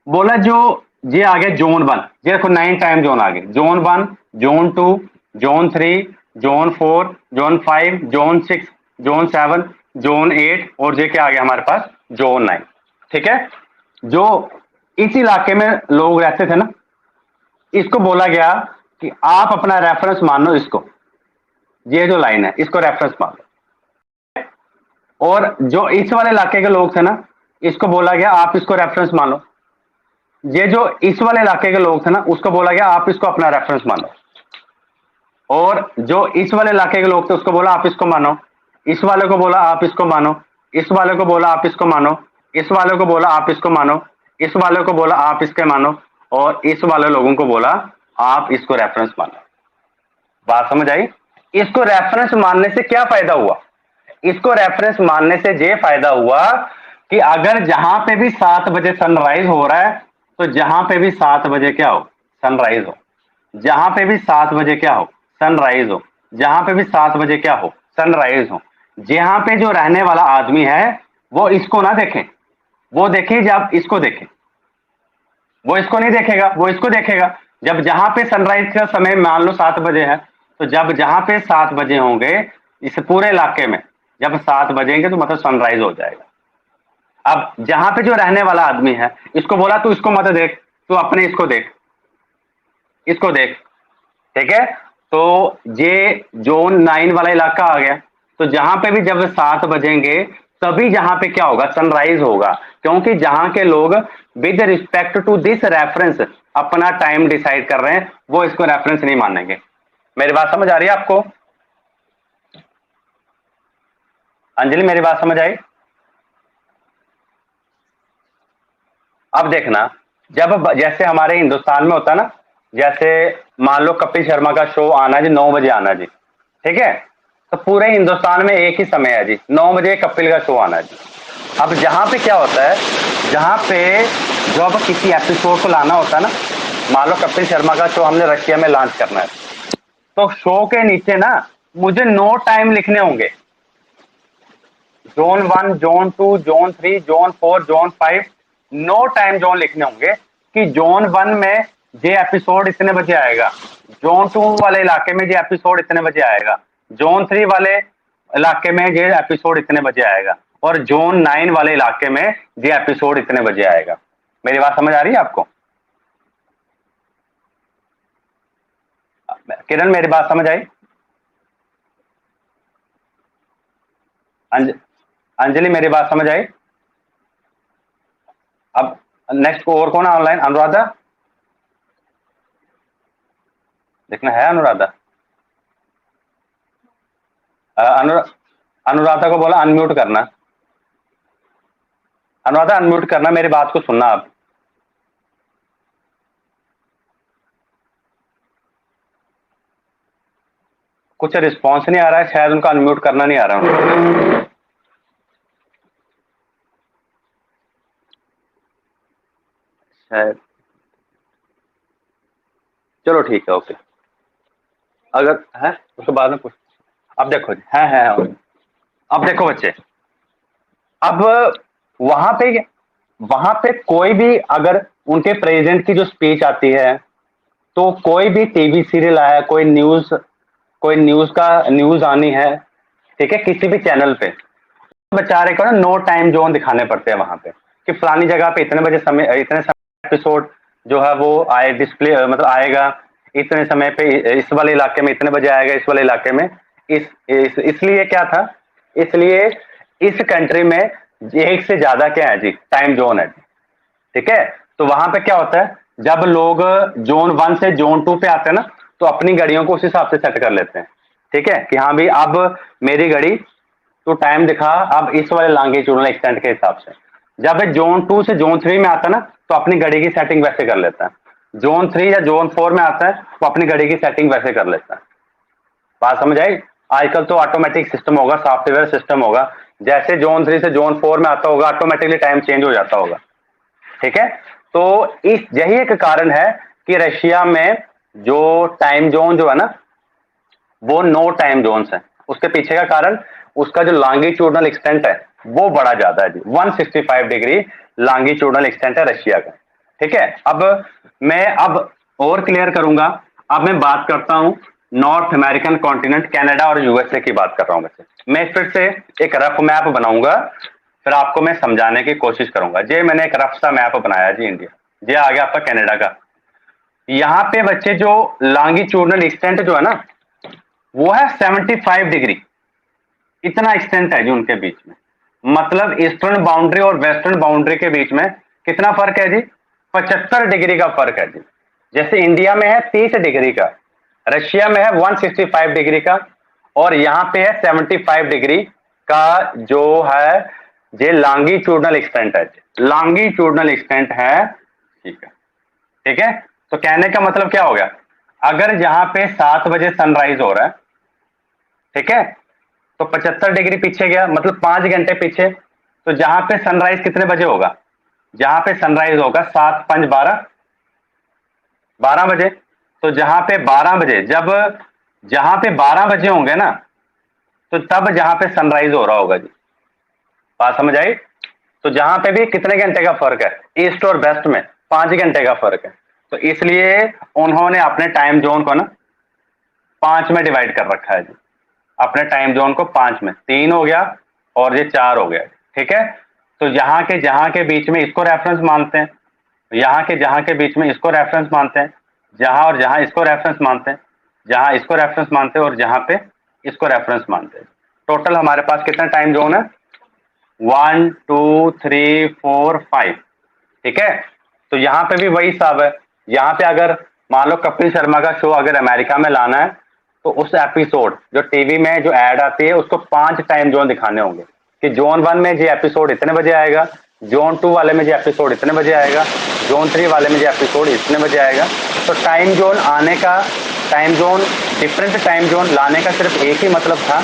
बोला जो ये आ गया जोन 1, ये देखो 9 टाइम जोन आ गए, zone 1, zone 2, zone 3, zone 4, zone 5, zone 6, zone 7, zone 8 और ये क्या आ गया हमारे पास, जोन 9। ठीक है, जो इस इलाके में लोग रहते थे ना, इसको बोला गया कि आप अपना रेफरेंस मान लो, इसको, ये जो लाइन है इसको रेफरेंस मान लो। और जो इस वाले इलाके के लोग थे ना, इसको बोला गया आप इसको रेफरेंस मान लो। ये जो इस वाले इलाके के लोग थे ना, उसको बोला गया आप इसको अपना रेफरेंस मानो। और जो इस वाले इलाके के लोग थे उसको बोला आप इसको मानो, इस वाले को बोला आप इसको मानो, इस वाले को बोला आप इसको मानो, इस वाले को बोला आप इसको मानो, इस वाले को बोला आप इसके मानो, और इस वाले लोगों को बोला आप इसको रेफरेंस मानो। बात समझ आई? इसको रेफरेंस मानने से क्या फायदा हुआ, इसको रेफरेंस मानने से ये फायदा हुआ कि अगर जहां पे भी 7 बजे सनराइज हो रहा है, तो जहां पे भी 7 बजे क्या हो, सनराइज हो। जहां पे भी 7 बजे क्या हो, सनराइज हो। जहां पे भी 7 बजे क्या हो, सनराइज हो। जहां पे जो रहने वाला आदमी है वो इसको ना देखे, वो देखे जब इसको देखे, वो इसको नहीं देखेगा, वो इसको देखेगा। जब जहां पे सनराइज का समय मान लो 7 बजे है, तो जब जहां पे 7 बजे होंगे इस पूरे इलाके में, जब 7 बजेंगे तो मतलब सनराइज हो जाएगा। अब जहां पे जो रहने वाला आदमी है, इसको बोला तू इसको मत देख, तू अपने इसको देख, इसको देख। ठीक है, तो ये जोन 9 वाला इलाका आ गया। तो जहां पे भी जब 7 बजेंगे तभी जहां पे क्या होगा, सनराइज होगा, क्योंकि जहां के लोग with respect to this reference अपना टाइम डिसाइड कर रहे हैं, वो इसको रेफरेंस नहीं मानेंगे। मेरी बात समझ आ रही है आपको? अंजलि मेरी बात समझ आई? अब देखना, जब जैसे हमारे हिंदुस्तान में होता है ना, जैसे मान लो कपिल शर्मा का शो आना जी 9 बजे आना जी, ठीक है, तो पूरे हिंदुस्तान में एक ही समय है जी, 9 बजे कपिल का शो आना जी। अब जहां पे क्या होता है, जहां पे जब किसी एपिसोड को लाना होता है ना, मान लो कपिल शर्मा का शो हमने रशिया में लॉन्च करना है, तो शो के नीचे ना मुझे 9 टाइम लिखने होंगे, zone 1, zone 2, zone 3, zone 4, zone 5, 9 time zone लिखने होंगे कि जोन 1 में ये एपिसोड इतने बजे आएगा, जोन 2 वाले इलाके में ये एपिसोड इतने बजे आएगा, जोन 3 वाले इलाके में ये एपिसोड इतने बजे आएगा, और जोन 9 वाले इलाके में ये एपिसोड इतने बजे आएगा। मेरी बात समझ आ रही है आपको? किरण मेरी बात समझ आई? अंजलि मेरी बात समझ आई? अब नेक्स्ट और कौन है ऑनलाइन? अनुराधा, देखना है अनुराधा। अनुराधा को बोला अनम्यूट करना, अनुराधा अनम्यूट करना, मेरी बात को सुनना आप। कुछ रिस्पॉन्स नहीं आ रहा है, शायद उनका अनम्यूट करना नहीं आ रहा उनको। शायद, चलो ठीक है, ओके। अगर है उसके बाद में कुछ, अब देखो जी, है। अब देखो बच्चे, अब वहां पे वहां पे कोई भी अगर उनके प्रेसिडेंट की जो स्पीच आती है, तो कोई भी टीवी सीरियल आया, कोई न्यूज का न्यूज आनी है, ठीक है, किसी भी चैनल पे, बेचारे को ना 9 टाइम जोन दिखाने पड़ते हैं वहां पे, कि फलानी जगह पे इतने समय एपिसोड जो है वो आए, डिस्प्ले मतलब आएगा इतने समय पे, इस वाले इलाके में इतने बजे आएगा, इस वाले इलाके में इसलिए क्या था, इसलिए इस कंट्री में एक से ज्यादा क्या है जी, टाइम जोन है। ठीक है, तो वहां पे क्या होता है, जब लोग जोन 1 से जोन 2 पे आते हैं ना, तो अपनी घड़ियों को उस हिसाब से सेट कर लेते हैं। ठीक है, कि हाँ भाई अब मेरी घड़ी तो टाइम दिखा अब इस वाले लॉन्गिट्यूडनल एक्सटेंट के हिसाब से। जब जोन 2 से जोन 3 में आता है ना, तो अपनी घड़ी की सेटिंग वैसे कर लेता है। जोन 3 या जोन 4 में आता है वो अपनी घड़ी की सेटिंग वैसे कर लेता है। बात समझ आई? आजकल तो ऑटोमेटिक सिस्टम होगा, सॉफ्टवेयर सिस्टम होगा, जैसे जोन 3 से जोन 4 में आता होगा ऑटोमेटिकली टाइम चेंज हो जाता होगा। ठीक है, तो इस यही एक कारण है कि रशिया में जो टाइम जोन जो है ना वो नो टाइम जोन्स है। उसके पीछे का कारण उसका जो लॉन्गिट्यूडनल एक्सटेंट है वो बड़ा ज्यादा है जी, 165 डिग्री लॉन्गिट्यूडनल एक्सटेंट है रशिया का। ठीक है, अब मैं और क्लियर करूंगा। अब मैं बात करता हूं नॉर्थ अमेरिकन कॉन्टिनेंट, कनाडा और यूएसए की बात कर रहा हूं। वैसे मैं फिर से एक रफ मैप बनाऊंगा, फिर आपको मैं समझाने की कोशिश करूंगा। जी मैंने एक रफ सा मैप बनाया जी इंडिया, ये आ गया आपका कनाडा का। यहाँ पे बच्चे जो लॉन्गिट्यूडनल एक्सटेंट जो है ना वो है 75 डिग्री, इतना एक्सटेंट है जी उनके बीच में। मतलब ईस्टर्न बाउंड्री और वेस्टर्न बाउंड्री के बीच में कितना फर्क है जी? 75 डिग्री का फर्क है जी। जैसे इंडिया में है 30 डिग्री का, रशिया में है 165 डिग्री का, और यहाँ पे है 75 डिग्री का जो है ये लॉन्गिट्यूडनल एक्सटेंट है, लॉन्गिट्यूडनल एक्सटेंट है। ठीक है, ठीक है, तो कहने का मतलब क्या हो गया? अगर यहाँ पे 7 बजे सनराइज हो रहा है, ठीक है, तो 75 डिग्री पीछे गया, मतलब 5 घंटे पीछे। तो जहां पे सनराइज कितने बजे होगा? जहां पे सनराइज होगा 7 5 12, 12 बजे। तो जहां पे 12 बजे, जहां पे 12 बजे होंगे ना, तो तब जहां पे सनराइज हो रहा होगा जी। बात समझ आई? तो जहां पे भी कितने घंटे का फर्क है? ईस्ट और वेस्ट में 5 घंटे का फर्क है। तो इसलिए उन्होंने अपने टाइम जोन को ना 5 में डिवाइड कर रखा है जी। अपने टाइम जोन को 5 में, 3 हो गया और ये 4 हो गया। ठीक है, तो जहां के बीच में इसको रेफरेंस मानते हैं, यहाँ के जहां के बीच में इसको रेफरेंस मानते हैं, जहां और जहां इसको रेफरेंस मानते हैं, जहां इसको रेफरेंस मानते हैं और जहां पे इसको रेफरेंस मानते हैं। टोटल हमारे पास कितना टाइम जोन है? 1 2 3 4 5। ठीक है, तो यहाँ पे भी वही हिसाब है। यहाँ पे अगर मान लो कपिल शर्मा का शो अगर अमेरिका में लाना है, तो उस एपिसोड जो टीवी में जो एड आती है उसको 5 टाइम जोन दिखाने होंगे कि जोन 1 में ये एपिसोड इतने बजे आएगा, जोन 2 वाले में ये एपिसोड इतने बजे आएगा, जोन 3 वाले में ये एपिसोड इतने बजे आएगा। तो टाइम जोन आने का, time zone, different time zone लाने का सिर्फ एक ही मतलब था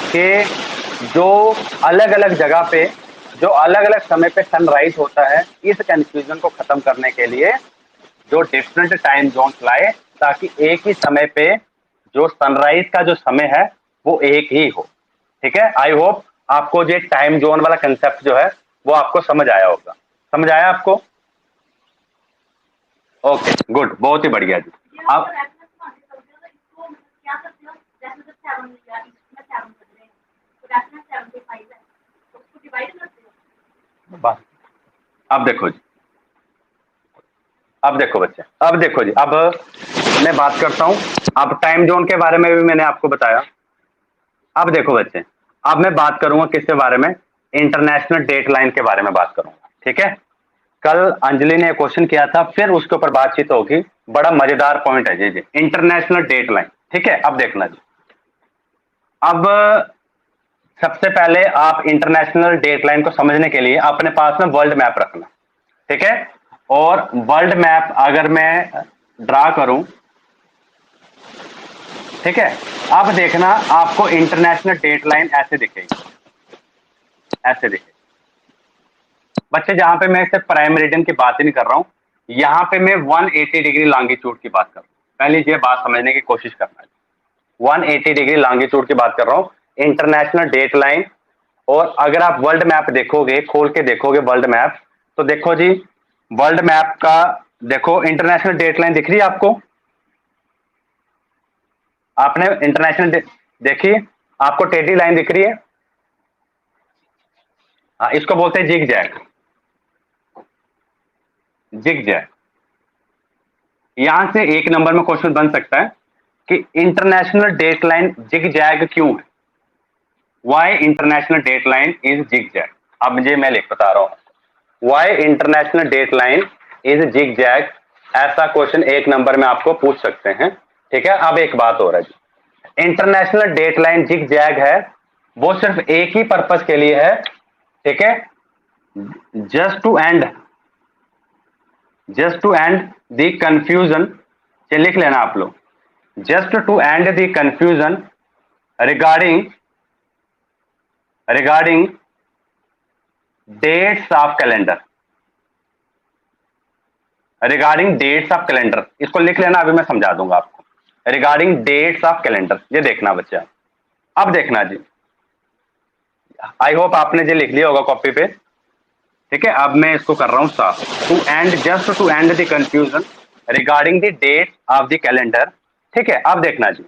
कि जो अलग अलग जगह पे, जो अलग अलग समय पे सनराइज होता है, इस कंफ्यूजन को खत्म करने के लिए जो डिफरेंट टाइम जोन लाए, ताकि एक ही समय पे जो सनराइज का जो समय है वो एक ही हो। ठीक है, आई होप आपको ये टाइम जोन वाला कंसेप्ट जो है वो आपको समझ आया होगा। समझ आया आपको? ओके गुड, बहुत ही बढ़िया जी। अब बस अब देखो जी, अब देखो बच्चे, अब देखो जी, अब मैं बात करता हूं। अब टाइम जोन के बारे में भी मैंने आपको बताया। अब देखो बच्चे, अब मैं बात करूंगा किसके बारे में? इंटरनेशनल डेट लाइन के बारे में बात करूंगा। ठीक है, कल अंजलि ने क्वेश्चन किया था, फिर उसके ऊपर बातचीत होगी। बड़ा मजेदार पॉइंट है जी, जी इंटरनेशनल डेट लाइन। ठीक है, अब देखना जी। अब सबसे पहले आप इंटरनेशनल डेट लाइन को समझने के लिए अपने पास में वर्ल्ड मैप रखना। ठीक है, और वर्ल्ड मैप अगर मैं ड्रा करूं, ठीक है, अब देखना आपको इंटरनेशनल डेट लाइन ऐसे दिखेगी, ऐसे दिखेगी बच्चे। जहां पे मैं सिर्फ प्राइम मेरिडियन की बात ही नहीं कर रहा हूं, यहां पे मैं 180 डिग्री लॉन्गिट्यूड की बात कर रहा हूं। पहले ये बात समझने की कोशिश करना है। 180 डिग्री लॉन्गिट्यूड की बात कर रहा हूं, इंटरनेशनल डेट लाइन। और अगर आप वर्ल्ड मैप देखोगे, खोल के देखोगे वर्ल्ड मैप, तो देखो जी वर्ल्ड मैप का, देखो इंटरनेशनल डेट लाइन दिख रही है आपको? आपने इंटरनेशनल देखी? आपको टेढ़ी लाइन दिख रही है? हाँ, इसको बोलते हैं जिग जैग, जिग जैग। यहां से एक नंबर में क्वेश्चन बन सकता है कि international date line zigzag क्यों है? Why international date line is zigzag. अब मुझे मैं लिख बता रहा हूं, why international date line is zigzag. ऐसा क्वेश्चन एक नंबर में आपको पूछ सकते हैं। ठीक है, अब एक बात हो रहा है जी, international date line zigzag है वो सिर्फ एक ही पर्पस के लिए है। ठीक है, just to end, just to end the confusion, चलिए लिख लेना आप लोग, just to end the confusion regarding dates of calendar, regarding dates of calendar, इसको लिख लेना, अभी मैं समझा दूंगा आपको। रिगार्डिंग डेट्स ऑफ कैलेंडर, ये देखना बच्चा। अब देखना जी, आई होप आपने जो लिख लिया होगा कॉपी पे, ठीक है। अब मैं इसको कर रहा हूं साफ, to end, just to end the confusion regarding the date of the calendar, ठीक है। अब देखना जी,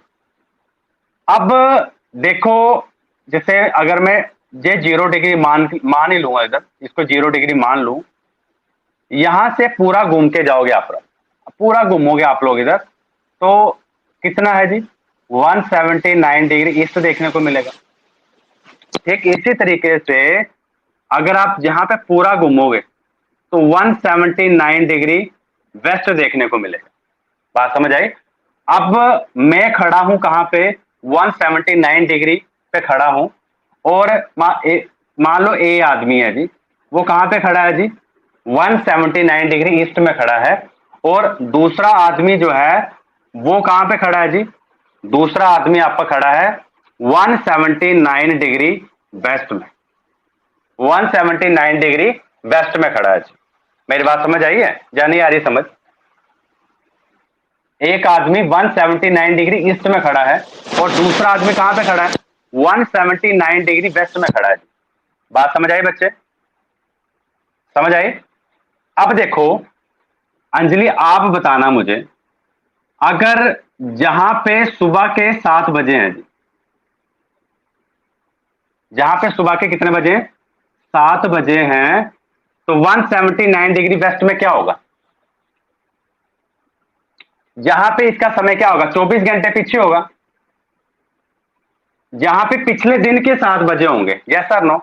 अब देखो, जैसे अगर मैं ये 0 डिग्री मान ही लूंगा, इधर इसको 0 डिग्री मान लूं, यहां से पूरा घूम के जाओगे आप, पूरा घूमोगे आप लोग इधर, तो कितना है जी, 179 डिग्री ईस्ट देखने को मिलेगा। ठीक इसी तरीके से अगर आप यहां पे पूरा घूमोगे तो 179 डिग्री वेस्ट देखने को मिलेगा। बात समझ आई? अब मैं खड़ा हूं कहां पे, 179 डिग्री पे खड़ा हूं, और मान लो ए आदमी है जी, वो कहां पे खड़ा है जी, 179 डिग्री ईस्ट में खड़ा है, और दूसरा आदमी जो है वो कहां पे खड़ा है जी, दूसरा आदमी आपका खड़ा है 179 डिग्री वेस्ट में, 179 डिग्री वेस्ट में खड़ा है जी। मेरी बात समझ आई है या नहीं आ रही समझ? एक आदमी 179 डिग्री ईस्ट में खड़ा है और दूसरा आदमी कहां पे खड़ा है, 179 डिग्री वेस्ट में खड़ा है। बात समझ आई बच्चे? समझ आई? अब देखो अंजलि, आप बताना मुझे, अगर जहां पे सुबह के 7 बजे हैं जी, जहां पे सुबह के कितने बजे, 7 बजे हैं, तो 179 डिग्री वेस्ट में क्या होगा, जहां पे इसका समय क्या होगा, 24 घंटे पीछे होगा, जहां पे पिछले दिन के 7 बजे होंगे। Yes sir no?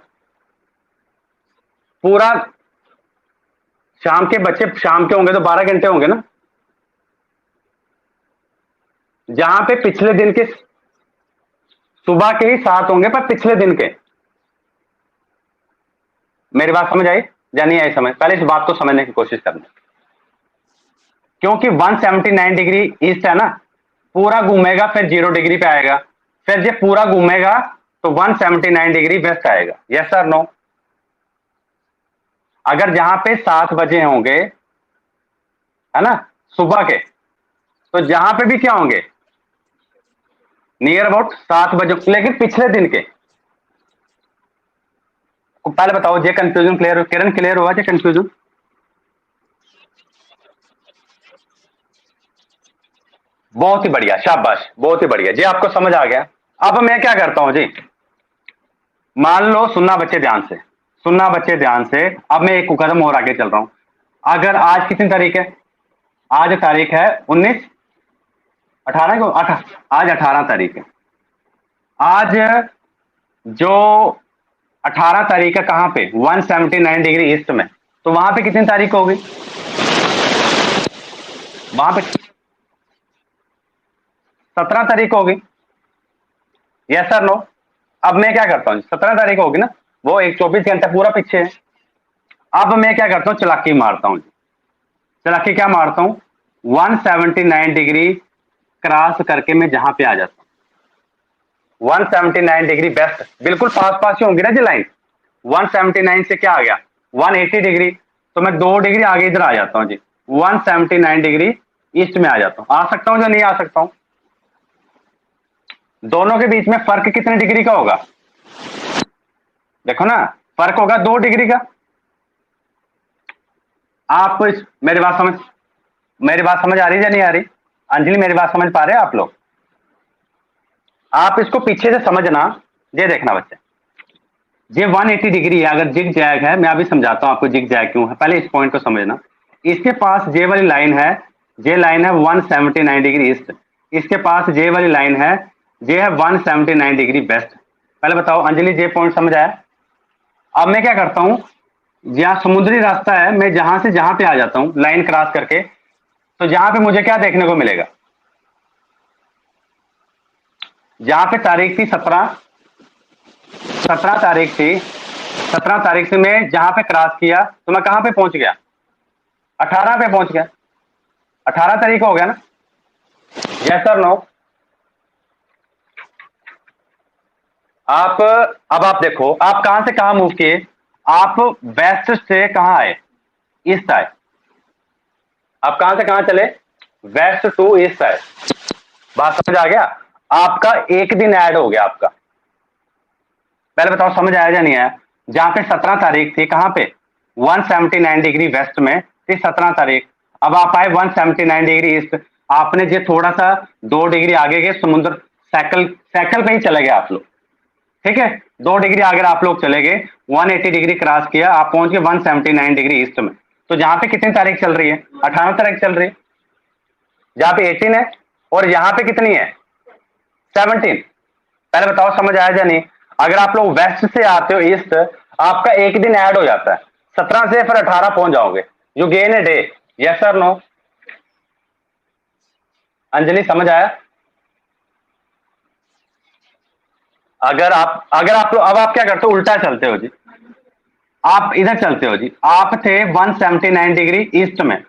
पूरा शाम के बच्चे शाम के होंगे तो 12 घंटे होंगे ना, जहां पे पिछले दिन के सुबह के ही 7 होंगे पर पिछले दिन के। मेरी बात समझ आई या नहीं आई समझ? पहले इस बात को समझने की कोशिश करना, क्योंकि 179 डिग्री ईस्ट है ना, पूरा घूमेगा फिर 0 डिग्री पे आएगा, फिर जब पूरा घूमेगा तो 179 डिग्री वेस्ट आएगा। Yes sir no? अगर जहां पे 7 बजे होंगे है ना सुबह के, तो जहां पे भी क्या होंगे, नियर अबाउट 7 बजे, लेकिन पिछले दिन के। पहले बताओ ये कंफ्यूजन क्लियर हो? किरण क्लियर हुआ ये कंफ्यूजन? बहुत ही बढ़िया, शाबाश, बहुत ही बढ़िया जी, आपको समझ आ गया। अब मैं क्या करता हूं जी, मान लो, सुनना बच्चे ध्यान से, सुनना बच्चे ध्यान से, अब मैं एक कदम और आगे चल रहा हूं। अगर आज कितनी तारीख है, आज तारीख है 19, 18 को, आज 18 तारीख है। आज जो 18 तारीख है कहां पे, 179 डिग्री ईस्ट में, तो वहां पे कितनी तारीख होगी, वहां पे 17 तारीख होगी। Yes sir no? अब मैं क्या करता हूं, 17 तारीख होगी ना, वो एक 24 घंटा पूरा पीछे है। अब मैं क्या करता हूं, चलाकी मारता हूं, चलाकी क्या मारता हूं, 179 डिग्री क्रॉस करके मैं जहां पे आ जाता हूं, 179 डिग्री वेस्ट, बिल्कुल पास पास ही होंगी ना जी लाइन, 179 से क्या आ गया 180 डिग्री, तो मैं 2 डिग्री आगे इधर आ जाता हूं जी, 179 डिग्री ईस्ट में आ जाता हूं। आ सकता हूं या नहीं आ सकता हूं? दोनों के बीच में फर्क कितने डिग्री का होगा, देखो ना, फर्क होगा 2 डिग्री का। आप मेरी बात समझ आ रही है या नहीं आ रही? अंजलि मेरी बात समझ पा रहे हैं आप लोग? आप इसको पीछे से समझना, ये देखना बच्चे, ये 180 डिग्री है, अगर जिग जैग है, मैं अभी समझाता हूं आपको जिग जैग क्यों है, पहले इस पॉइंट को समझना। इसके पास जे वाली लाइन है, जे लाइन है 179 डिग्री ईस्ट, इसके पास जे वाली लाइन है, जे है 179 डिग्री वेस्ट। पहले बताओ अंजलि, जे पॉइंट समझ आया? अब मैं क्या करता हूं, जहां समुद्री रास्ता है, मैं जहां से जहां पे आ जाता हूं लाइन क्रॉस करके, तो जहां पे मुझे क्या देखने को मिलेगा, जहां पे तारीख थी 17 तारीख थी, 17 तारीख से मैं जहां पे क्रॉस किया तो मैं कहां पे पहुंच गया, 18 पे पहुंच गया, 18 तारीख हो गया ना, यस और नो। आप अब आप देखो, आप कहां से कहां मूव किए, आप वेस्ट से कहां आए, ईस्ट आए। आप कहां से कहां चले, वेस्ट टू ईस्ट आए। बात समझ आ गया, आपका एक दिन ऐड हो गया आपका। पहले बताओ समझ आया या नहीं आया। जहां पे 17 तारीख थी, कहां पे 179 डिग्री वेस्ट में थी 17 तारीख, अब आप आए 179 डिग्री ईस्ट। आपने जो थोड़ा सा 2 डिग्री आगे गए, समुद्र साइकिल साइकिल पे ही चले गए आप लोग, ठीक है। 2 डिग्री अगर आप लोग चले गए, 180 डिग्री क्रॉस किया, आप पहुंच गए 179 डिग्री ईस्ट में। तो जहां पे कितनी तारीख चल रही है, 18 तारीख चल रही है, जहां पे 18 है, और यहां पे कितनी है 17। पहले बताओ समझ आया या नहीं। अगर आप लोग वेस्ट से आते हो ईस्ट, आपका एक दिन ऐड हो जाता है, 17 से फिर 18 पहुंच जाओगे, you gain a day, yes और नो। अंजलि समझ आया। अगर आप लोग, अब आप क्या करते हो, उल्टा चलते हो जी, आप इधर चलते हो जी। आप थे 179 डिग्री ईस्ट में,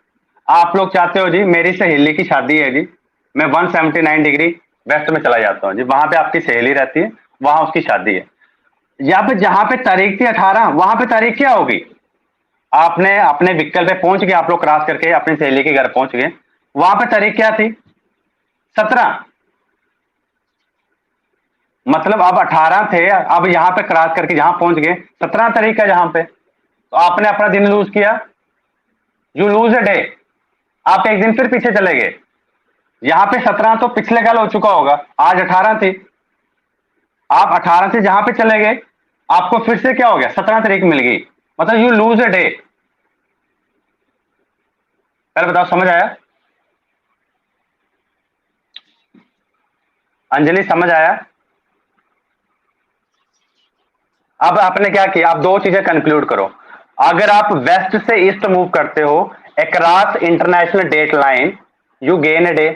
आप लोग चाहते हो जी मेरी सहेली की शादी है जी, मैं 179 डिग्री वेस्ट में चला जाता हूँ जी, वहां पे आपकी सहेली रहती है, वहां उसकी शादी है। या फिर जहां पे तारीख थी 18, वहां पे तारीख क्या होगी, आपने अपने व्हीकल पे पहुंच गए, आप लोग क्रॉस करके अपनी सहेली के घर पहुंच गए, वहां पे तारीख क्या थी 17। मतलब अब 18 थे, अब यहां पे क्रॉस करके जहां पहुंच गए 17 तारीख है जहां पे, तो आपने अपना दिन लूज किया, यू लूज अ डे। आप एक दिन फिर पीछे चले गए, यहां पे 17 तो पिछले कल हो चुका होगा, आज 18 थी, आप 18 से जहां पे चले गए, आपको फिर से क्या हो गया 17 तारीख मिल गई, मतलब यू लूज अ डे। पहले बताओ समझ आया, अंजलि समझ आया। अब आपने क्या किया, आप दो चीजें कंक्लूड करो। अगर आप वेस्ट से ईस्ट मूव करते हो across international date line, you gain a day.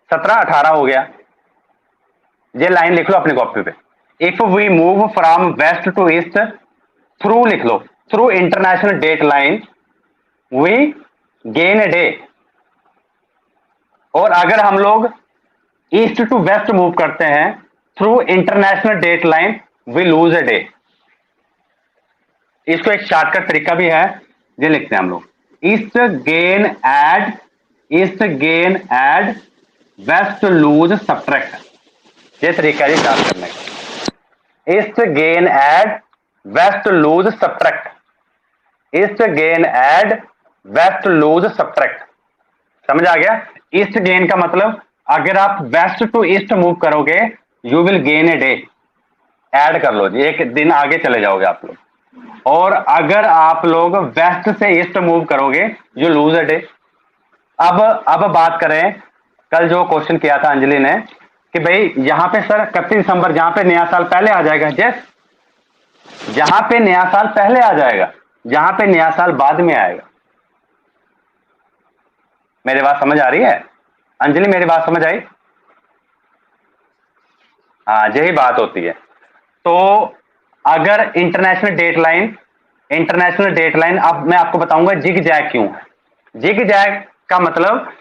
17-18 हो गया, ये लाइन लिख लो अपनी कॉपी पे। If we move from west to east through, लिख लो, through international date line we gain a day. और अगर हम लोग ईस्ट टू वेस्ट मूव करते हैं through international date line, we lose a day. इसको एक शॉर्टकट तरीका भी है, ये लिखते हैं हम लोग, east gain add, east gain add, west lose subtract. ये तरीका है याद करने का, east gain add, west lose subtract, east gain add, west lose subtract. समझ आ गया। ईस्ट गेन का मतलब अगर आप वेस्ट टू ईस्ट मूव करोगे, you will gain a day. Add कर लो जी, एक दिन आगे चले जाओगे आप लोग। और अगर आप लोग वेस्ट से ईस्ट मूव करोगे, यू लूज अ डे। अब बात करें, कल जो क्वेश्चन किया था अंजलि ने कि भाई यहां पे सर 31 दिसंबर, जहां पे नया साल पहले आ जाएगा, जैस जहां पे नया साल पहले आ जाएगा, जहां पे नया साल बाद में आएगा। मेरी बात समझ आ रही है अंजलि, मेरी बात समझ आई। हाँ, यही बात होती है। तो अगर इंटरनेशनल डेट लाइन, अब मैं आपको बताऊंगा जिग जैग क्यों है। जिग जैग का मतलब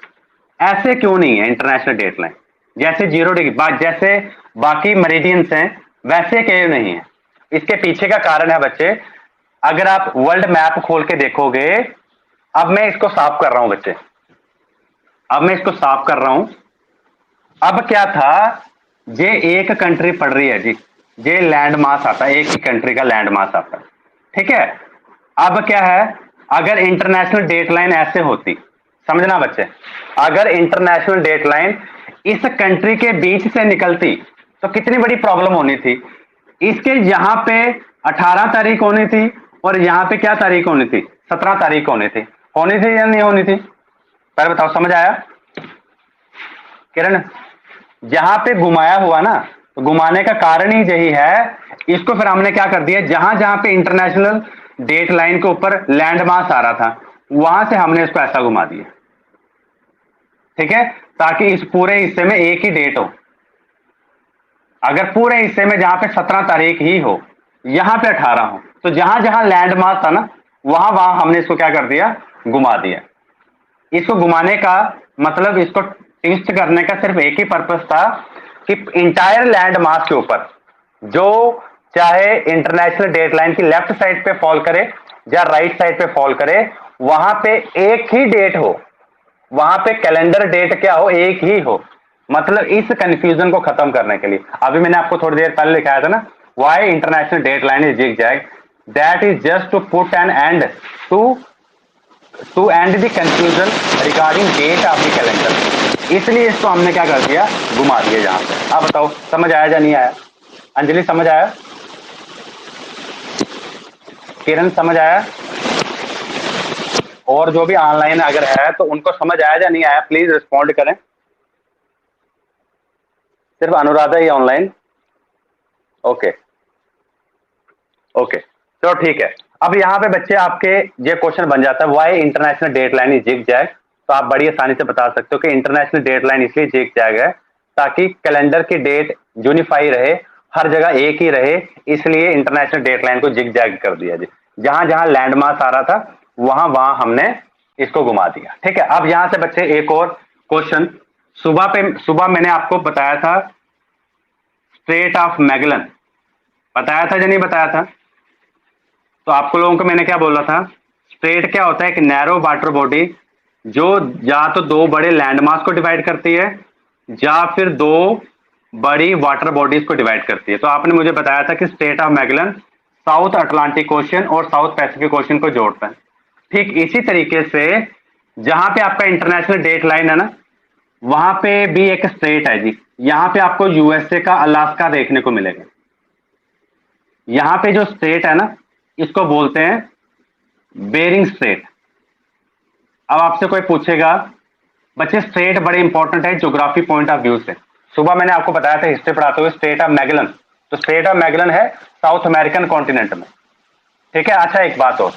ऐसे क्यों नहीं है इंटरनेशनल डेट लाइन, जैसे 0 डिग्री, जैसे बाकी मेरिडियंस हैं वैसे क्यों नहीं है। इसके पीछे का कारण है बच्चे, अगर आप वर्ल्ड मैप खोल के देखोगे, अब मैं इसको साफ कर रहा हूं बच्चे, अब मैं इसको साफ कर रहा हूं। अब क्या था, ये एक कंट्री पड़ रही है जी, ये लैंड मास आता है, एक ही कंट्री का लैंड मास आता है, ठीक है। अब क्या है, अगर इंटरनेशनल डेट लाइन ऐसे होती, समझना बच्चे, अगर इंटरनेशनल डेट लाइन इस कंट्री के बीच से निकलती तो कितनी बड़ी प्रॉब्लम होनी थी। इसके यहां पे 18 तारीख होनी थी, और यहां पे क्या तारीख होनी थी, 17 तारीख होनी थी या नहीं होनी थी। पहले बताओ समझ आया किरण। जहां पे घुमाया हुआ ना, तो घुमाने का कारण ही यही है। इसको फिर हमने क्या कर दिया, जहां जहां पे इंटरनेशनल डेट लाइन के ऊपर लैंड मास आ रहा था, वहां से हमने इसको ऐसा घुमा दिया, ठीक है, ताकि इस पूरे हिस्से में एक ही डेट हो। अगर पूरे हिस्से में जहां पे 17 तारीख ही हो, यहां पे 18 हो, तो जहां जहां लैंड मास था ना, वहां वहां हमने इसको क्या कर दिया, घुमा दिया। इसको घुमाने का मतलब इसको ट्विस्ट करने का सिर्फ एक ही पर्पस था कि इंटायर लैंड मास के ऊपर जो चाहे इंटरनेशनल डेटलाइन की लेफ्ट साइड पे फॉल करे या राइट साइड पे फॉल करे, वहां पे एक ही डेट हो, वहां पे कैलेंडर डेट क्या हो, एक ही हो। मतलब इस कंफ्यूजन को खत्म करने के लिए अभी मैंने आपको थोड़ी देर पहले लिखाया था ना, why international dateline is zigzag, that is just to put an end to end the confusion regarding date of the calendar. इसलिए इसको हमने क्या कर दिया, घुमा दिया जहां पे। अब बताओ समझ आया या नहीं आया? अंजलि समझ आया? किरण समझ आया? और जो भी ऑनलाइन अगर है तो उनको समझ आया या नहीं आया, प्लीज रिस्पॉन्ड करें। सिर्फ अनुराधा ही ऑनलाइन? ओके ओके, चलो ठीक है। अब यहाँ पे बच्चे आपके ये क्वेश्चन बन जाता है, why international dateline is zigzag. तो आप बड़ी आसानी से बता सकते हो कि इंटरनेशनल डेटलाइन इसलिए जिगजैग है ताकि कैलेंडर की डेट यूनिफाई रहे, हर जगह एक ही रहे, इसलिए इंटरनेशनल डेटलाइन को जिगजैग कर दिया जी। जहां जहां लैंडमार्क आ रहा था वहां वहां हमने इसको घुमा दिया। ठीक है, अब यहां से बच्चे एक और क्वेश्चन, सुबह मैंने आपको बताया था स्ट्रेट ऑफ मैगलन, बताया था या नहीं बताया था? तो आपको लोगों को मैंने क्या बोला था, स्ट्रेट क्या होता है, एक नैरो वाटर बॉडी जो या तो दो बड़े लैंडमास को डिवाइड करती है या फिर दो बड़ी वाटर बॉडीज को डिवाइड करती है। तो आपने मुझे बताया था कि straight of Magellan south Atlantic ocean और साउथ पैसिफिक ओशन को जोड़ता है। ठीक इसी तरीके से जहां पे आपका इंटरनेशनल डेट लाइन है ना, वहां पे भी एक स्ट्रेट है जी। यहां पे आपको यूएसए का अलास्का देखने को मिलेगा। यहां पे जो स्ट्रेट है ना, इसको बोलते हैं बेरिंग स्ट्रेट। अब आपसे कोई पूछेगा बच्चे स्ट्रेट बड़े इंपॉर्टेंट है ज्योग्राफी पॉइंट ऑफ व्यू से। सुबह मैंने आपको बताया था हिस्ट्री पढ़ाते हुए स्ट्रेट ऑफ मैगलन, तो स्ट्रेट ऑफ मैगलन है साउथ अमेरिकन कॉन्टिनेंट में। ठीक है, अच्छा एक बात और,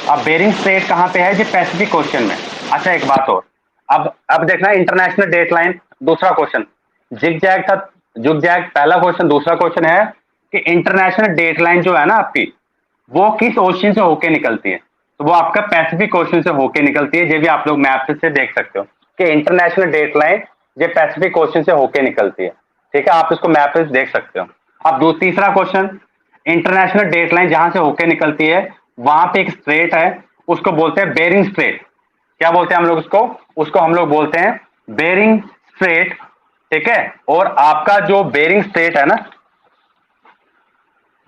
अब बेरिंग स्ट्रेट कहां पे है जी, पैसिफिक ओशन में। अच्छा एक बात और, अब देखना इंटरनेशनल डेट लाइन, दूसरा क्वेश्चन जिगजैग था, जिगजैग पहला क्वेश्चन। दूसरा क्वेश्चन है कि इंटरनेशनल डेट लाइन जो है ना आपकी, वो किस ओशन से होके निकलती है? तो वो आपका पैसिफिक ओशन से होके निकलती है। ये भी आप लोग मैप से देख सकते हो कि इंटरनेशनल डेट लाइन ये पैसिफिक ओशन से होके निकलती है। ठीक है, आप इसको मैप से देख सकते हो। अब तीसरा क्वेश्चन, इंटरनेशनल डेट लाइन जहां से होके निकलती है वहां पे एक स्ट्रेट है, उसको बोलते हैं बेरिंग स्ट्रेट। क्या बोलते हैं हम लोग उसको? उसको हम लोग बोलते हैं बेरिंग स्ट्रेट। ठीक है, और आपका जो बेरिंग स्ट्रेट है ना,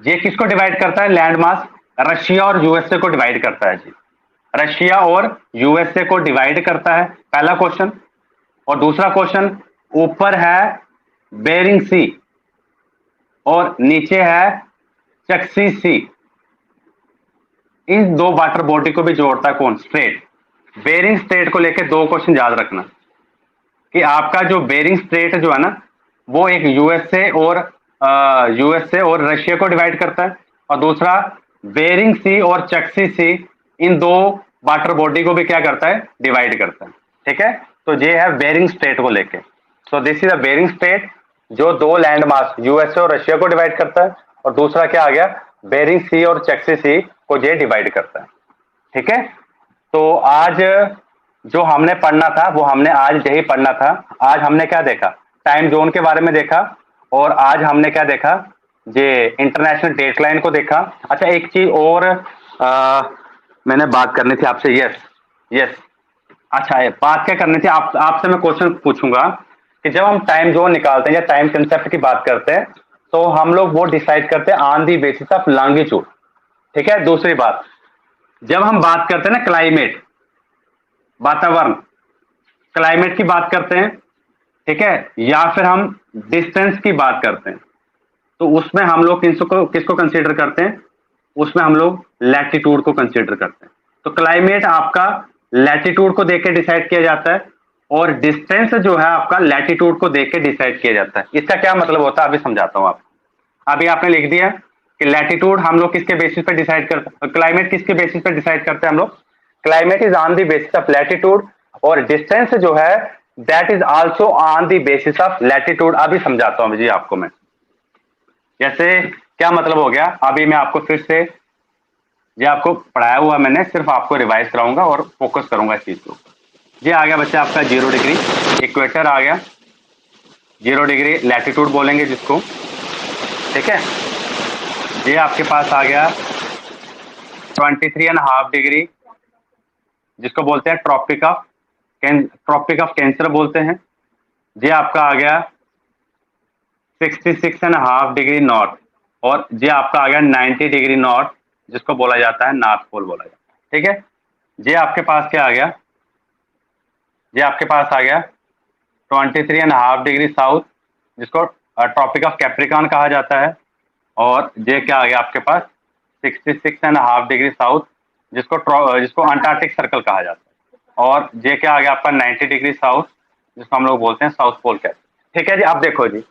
ये किसको डिवाइड करता है, लैंड मास? रशिया और यूएसए को डिवाइड करता है जी। रशिया और यूएसए को डिवाइड करता है, पहला क्वेश्चन। और दूसरा क्वेश्चन, ऊपर है बेरिंग सी और नीचे है चक्सी सी। इन दो वाटर बॉडी को भी जोड़ता है कौन? स्ट्रेट। बेरिंग स्ट्रेट को लेकर दो क्वेश्चन याद रखना कि आपका जो बेरिंग स्ट्रेट जो है ना, वो एक यूएसए और रशिया को डिवाइड करता है, और दूसरा बेरिंग सी और चक्सी सी, इन दो वाटर बॉडी को भी क्या करता है, डिवाइड करता है। ठीक है, तो ये है बेरिंग स्ट्रेट को लेके। So this is a Bering Strait जो दो लैंड मास यूएसए और रशिया को डिवाइड करता है, और दूसरा क्या आ गया, बेरिंग सी और चक्सी सी को ये डिवाइड करता है। ठीक है, तो आज जो हमने पढ़ना था वो हमने आज यही पढ़ना था। आज हमने क्या देखा, टाइम जोन के बारे में देखा, और आज हमने क्या देखा, ये इंटरनेशनल डेटलाइन को देखा। अच्छा एक चीज और मैंने बात करनी थी आपसे। यस यस, अच्छा है, बात क्या करनी थी आपसे मैं क्वेश्चन पूछूंगा कि जब हम टाइम जोन निकालते हैं या टाइम कंसेप्ट की बात करते हैं तो हम लोग वो डिसाइड करते हैं on the basis of longitude. ठीक है, दूसरी बात, जब हम बात करते हैं ना क्लाइमेट, वातावरण, क्लाइमेट की बात करते हैं, ठीक है, या फिर हम डिस्टेंस की बात करते हैं, तो उसमें हम लोग किसको कंसीडर करते हैं? उसमें हम लोग लैटिट्यूड को कंसीडर करते हैं। तो क्लाइमेट आपका लैटिट्यूड को देख के डिसाइड किया जाता है, और डिस्टेंस जो है आपका लैटिट्यूड को देख के डिसाइड किया जाता है। इसका क्या मतलब होता है अभी समझाता हूं आपको। अभी आपने लिख दिया कि लैटिट्यूड हम लोग किसके बेसिस पे डिसाइड करते हैं, क्लाइमेट किसके बेसिस पे डिसाइड करते हैं हम लोग? Climate is on the basis of latitude, और डिस्टेंस जो है that is also on the basis of latitude. अभी समझाता हूं जी आपको मैं, जैसे क्या मतलब हो गया, अभी मैं आपको फिर से ये आपको पढ़ाया हुआ मैंने, सिर्फ आपको रिवाइज कराऊंगा और फोकस करूंगा इस चीज को। ये आ गया बच्चा आपका 0 डिग्री, इक्वेटर आ गया, 0 डिग्री लैटिट्यूड बोलेंगे जिसको, ठीक है। ये आपके पास आ गया 23.5 डिग्री, जिसको बोलते हैं ट्रॉपिक ऑफ कैंसर बोलते हैं। ये आपका आ गया 66.5 डिग्री नॉर्थ, और ये आपका आ गया 90 डिग्री नॉर्थ, जिसको बोला जाता है नॉर्थ पोल बोला जाता है, ठीक है। ये आपके पास क्या आ गया, ये आपके पास आ गया 23.5 डिग्री साउथ, जिसको ट्रॉपिक ऑफ कैप्रिकॉर्न कहा जाता है। और ये क्या आ गया आपके पास 66.5 डिग्री साउथ, जिसको अंटार्कटिक सर्कल कहा जाता है। और ये क्या आ गया आपका 90 डिग्री साउथ, जिसको हम लोग बोलते हैं साउथ पोल कहते हैं, ठीक है जी। अब देखो जी,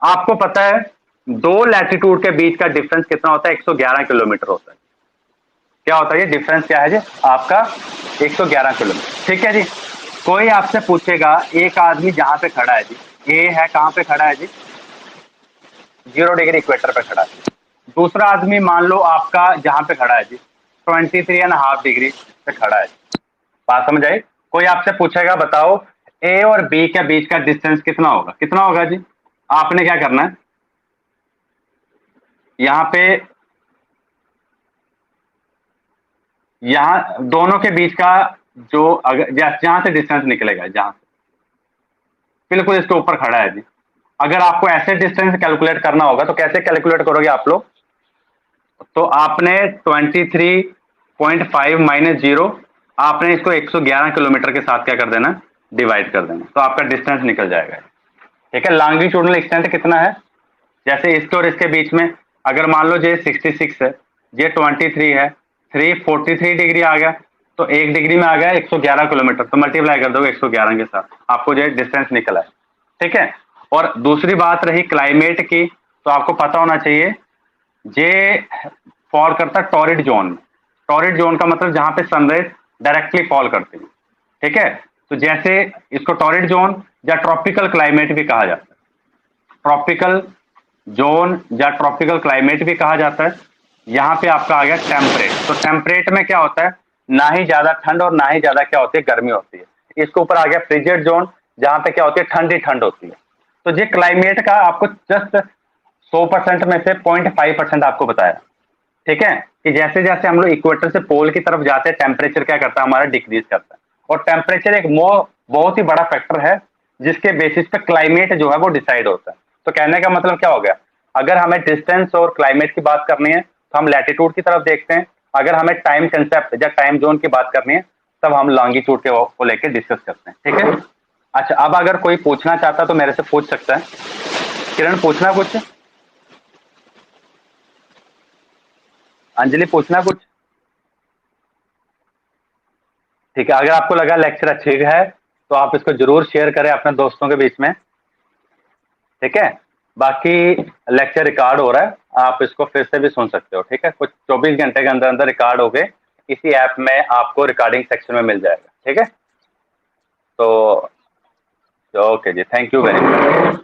आपको पता है दो लैटिट्यूड के बीच का डिफरेंस कितना होता है, 111 किलोमीटर होता है। क्या होता है ये डिफरेंस, क्या है जी आपका 111 किलोमीटर, ठीक है जी। कोई आपसे पूछेगा, एक आदमी जहां पे खड़ा है जी, ए है, कहां पे खड़ा है जी, 0 डिग्री इक्वेटर पे खड़ा है। दूसरा आदमी मान लो आपका जहां पे खड़ा है जी 23.5 डिग्री पे खड़ा है। बात समझ आई। कोई आपसे पूछेगा बताओ ए और बी के बीच का डिस्टेंस कितना होगा, कितना होगा जी। आपने क्या करना है, यहाँ पे, यहाँ दोनों के बीच का जो, अगर जहां से डिस्टेंस निकलेगा, जहां से बिल्कुल इसके ऊपर खड़ा है जी, अगर आपको ऐसे डिस्टेंस कैलकुलेट करना होगा तो कैसे कैलकुलेट करोगे आप लोग, तो आपने 23.5 माइनस 0, आपने इसको 111 किलोमीटर के साथ क्या कर देना, डिवाइड कर देना, तो आपका डिस्टेंस निकल जाएगा, ठीक है। लॉन्गिट्यूडनल एक्सटेंट कितना है, जैसे इसके और इसके बीच में, अगर मान लो ये 66 है, ये 23 है, 343 डिग्री आ गया, तो 1 डिग्री में आ गया 111 किलोमीटर, तो मल्टीप्लाई कर दोगे 111 के साथ, आपको जो डिस्टेंस निकला है, ठीक है। और दूसरी बात रही क्लाइमेट की, तो आपको पता होना चाहिए ये फॉल करता है टॉरिड जोन में। टॉरिड जोन का मतलब जहां पे सनराइज डायरेक्टली फॉल करती है, ठीक है। तो जैसे इसको टॉरिड जोन या ट्रॉपिकल क्लाइमेट भी कहा जाता है, ट्रॉपिकल जोन या ट्रॉपिकल क्लाइमेट भी कहा जाता है। यहाँ पे आपका आ गया टेम्परेट, तो टेम्परेट में क्या होता है, ना ही ज्यादा ठंड और ना ही ज्यादा क्या होती है, गर्मी होती है। इसके ऊपर आ गया फ्रिजिड जोन, जहां पे क्या होती है, ठंड ही ठंड होती है। तो ये क्लाइमेट का आपको जस्ट 100% में से 0.5% आपको बताया, ठीक है, कि जैसे जैसे हम लोग इक्वेटर से पोल की तरफ जाते हैं, टेम्परेचर क्या करता है हमारा, डिक्रीज करता है। और टेम्परेचर एक बहुत ही बड़ा फैक्टर है, जिसके बेसिस पे क्लाइमेट जो है वो डिसाइड होता है। तो कहने का मतलब क्या हो गया, अगर हमें डिस्टेंस और क्लाइमेट की बात करनी है तो हम लैटिट्यूड की तरफ देखते हैं, अगर हमें टाइम कंसेप्ट या टाइम जोन की बात करनी है तब हम लॉन्गिट्यूड के को लेकर डिस्कस करते हैं, ठीक है। अच्छा, अब अगर कोई पूछना चाहता तो मेरे से पूछ सकता है। किरण, पूछना कुछ, अंजलि पूछना कुछ, ठीक है। अगर आपको लगा लेक्चर अच्छे है तो आप इसको जरूर शेयर करें अपने दोस्तों के बीच में, ठीक है। बाकी लेक्चर रिकॉर्ड हो रहा है, आप इसको फिर से भी सुन सकते हो, ठीक है। कुछ 24 घंटे के अंदर अंदर रिकॉर्ड हो गए, इसी ऐप में आपको रिकॉर्डिंग सेक्शन में मिल जाएगा, ठीक है। तो ओके जी, थैंक यू वेरी मच।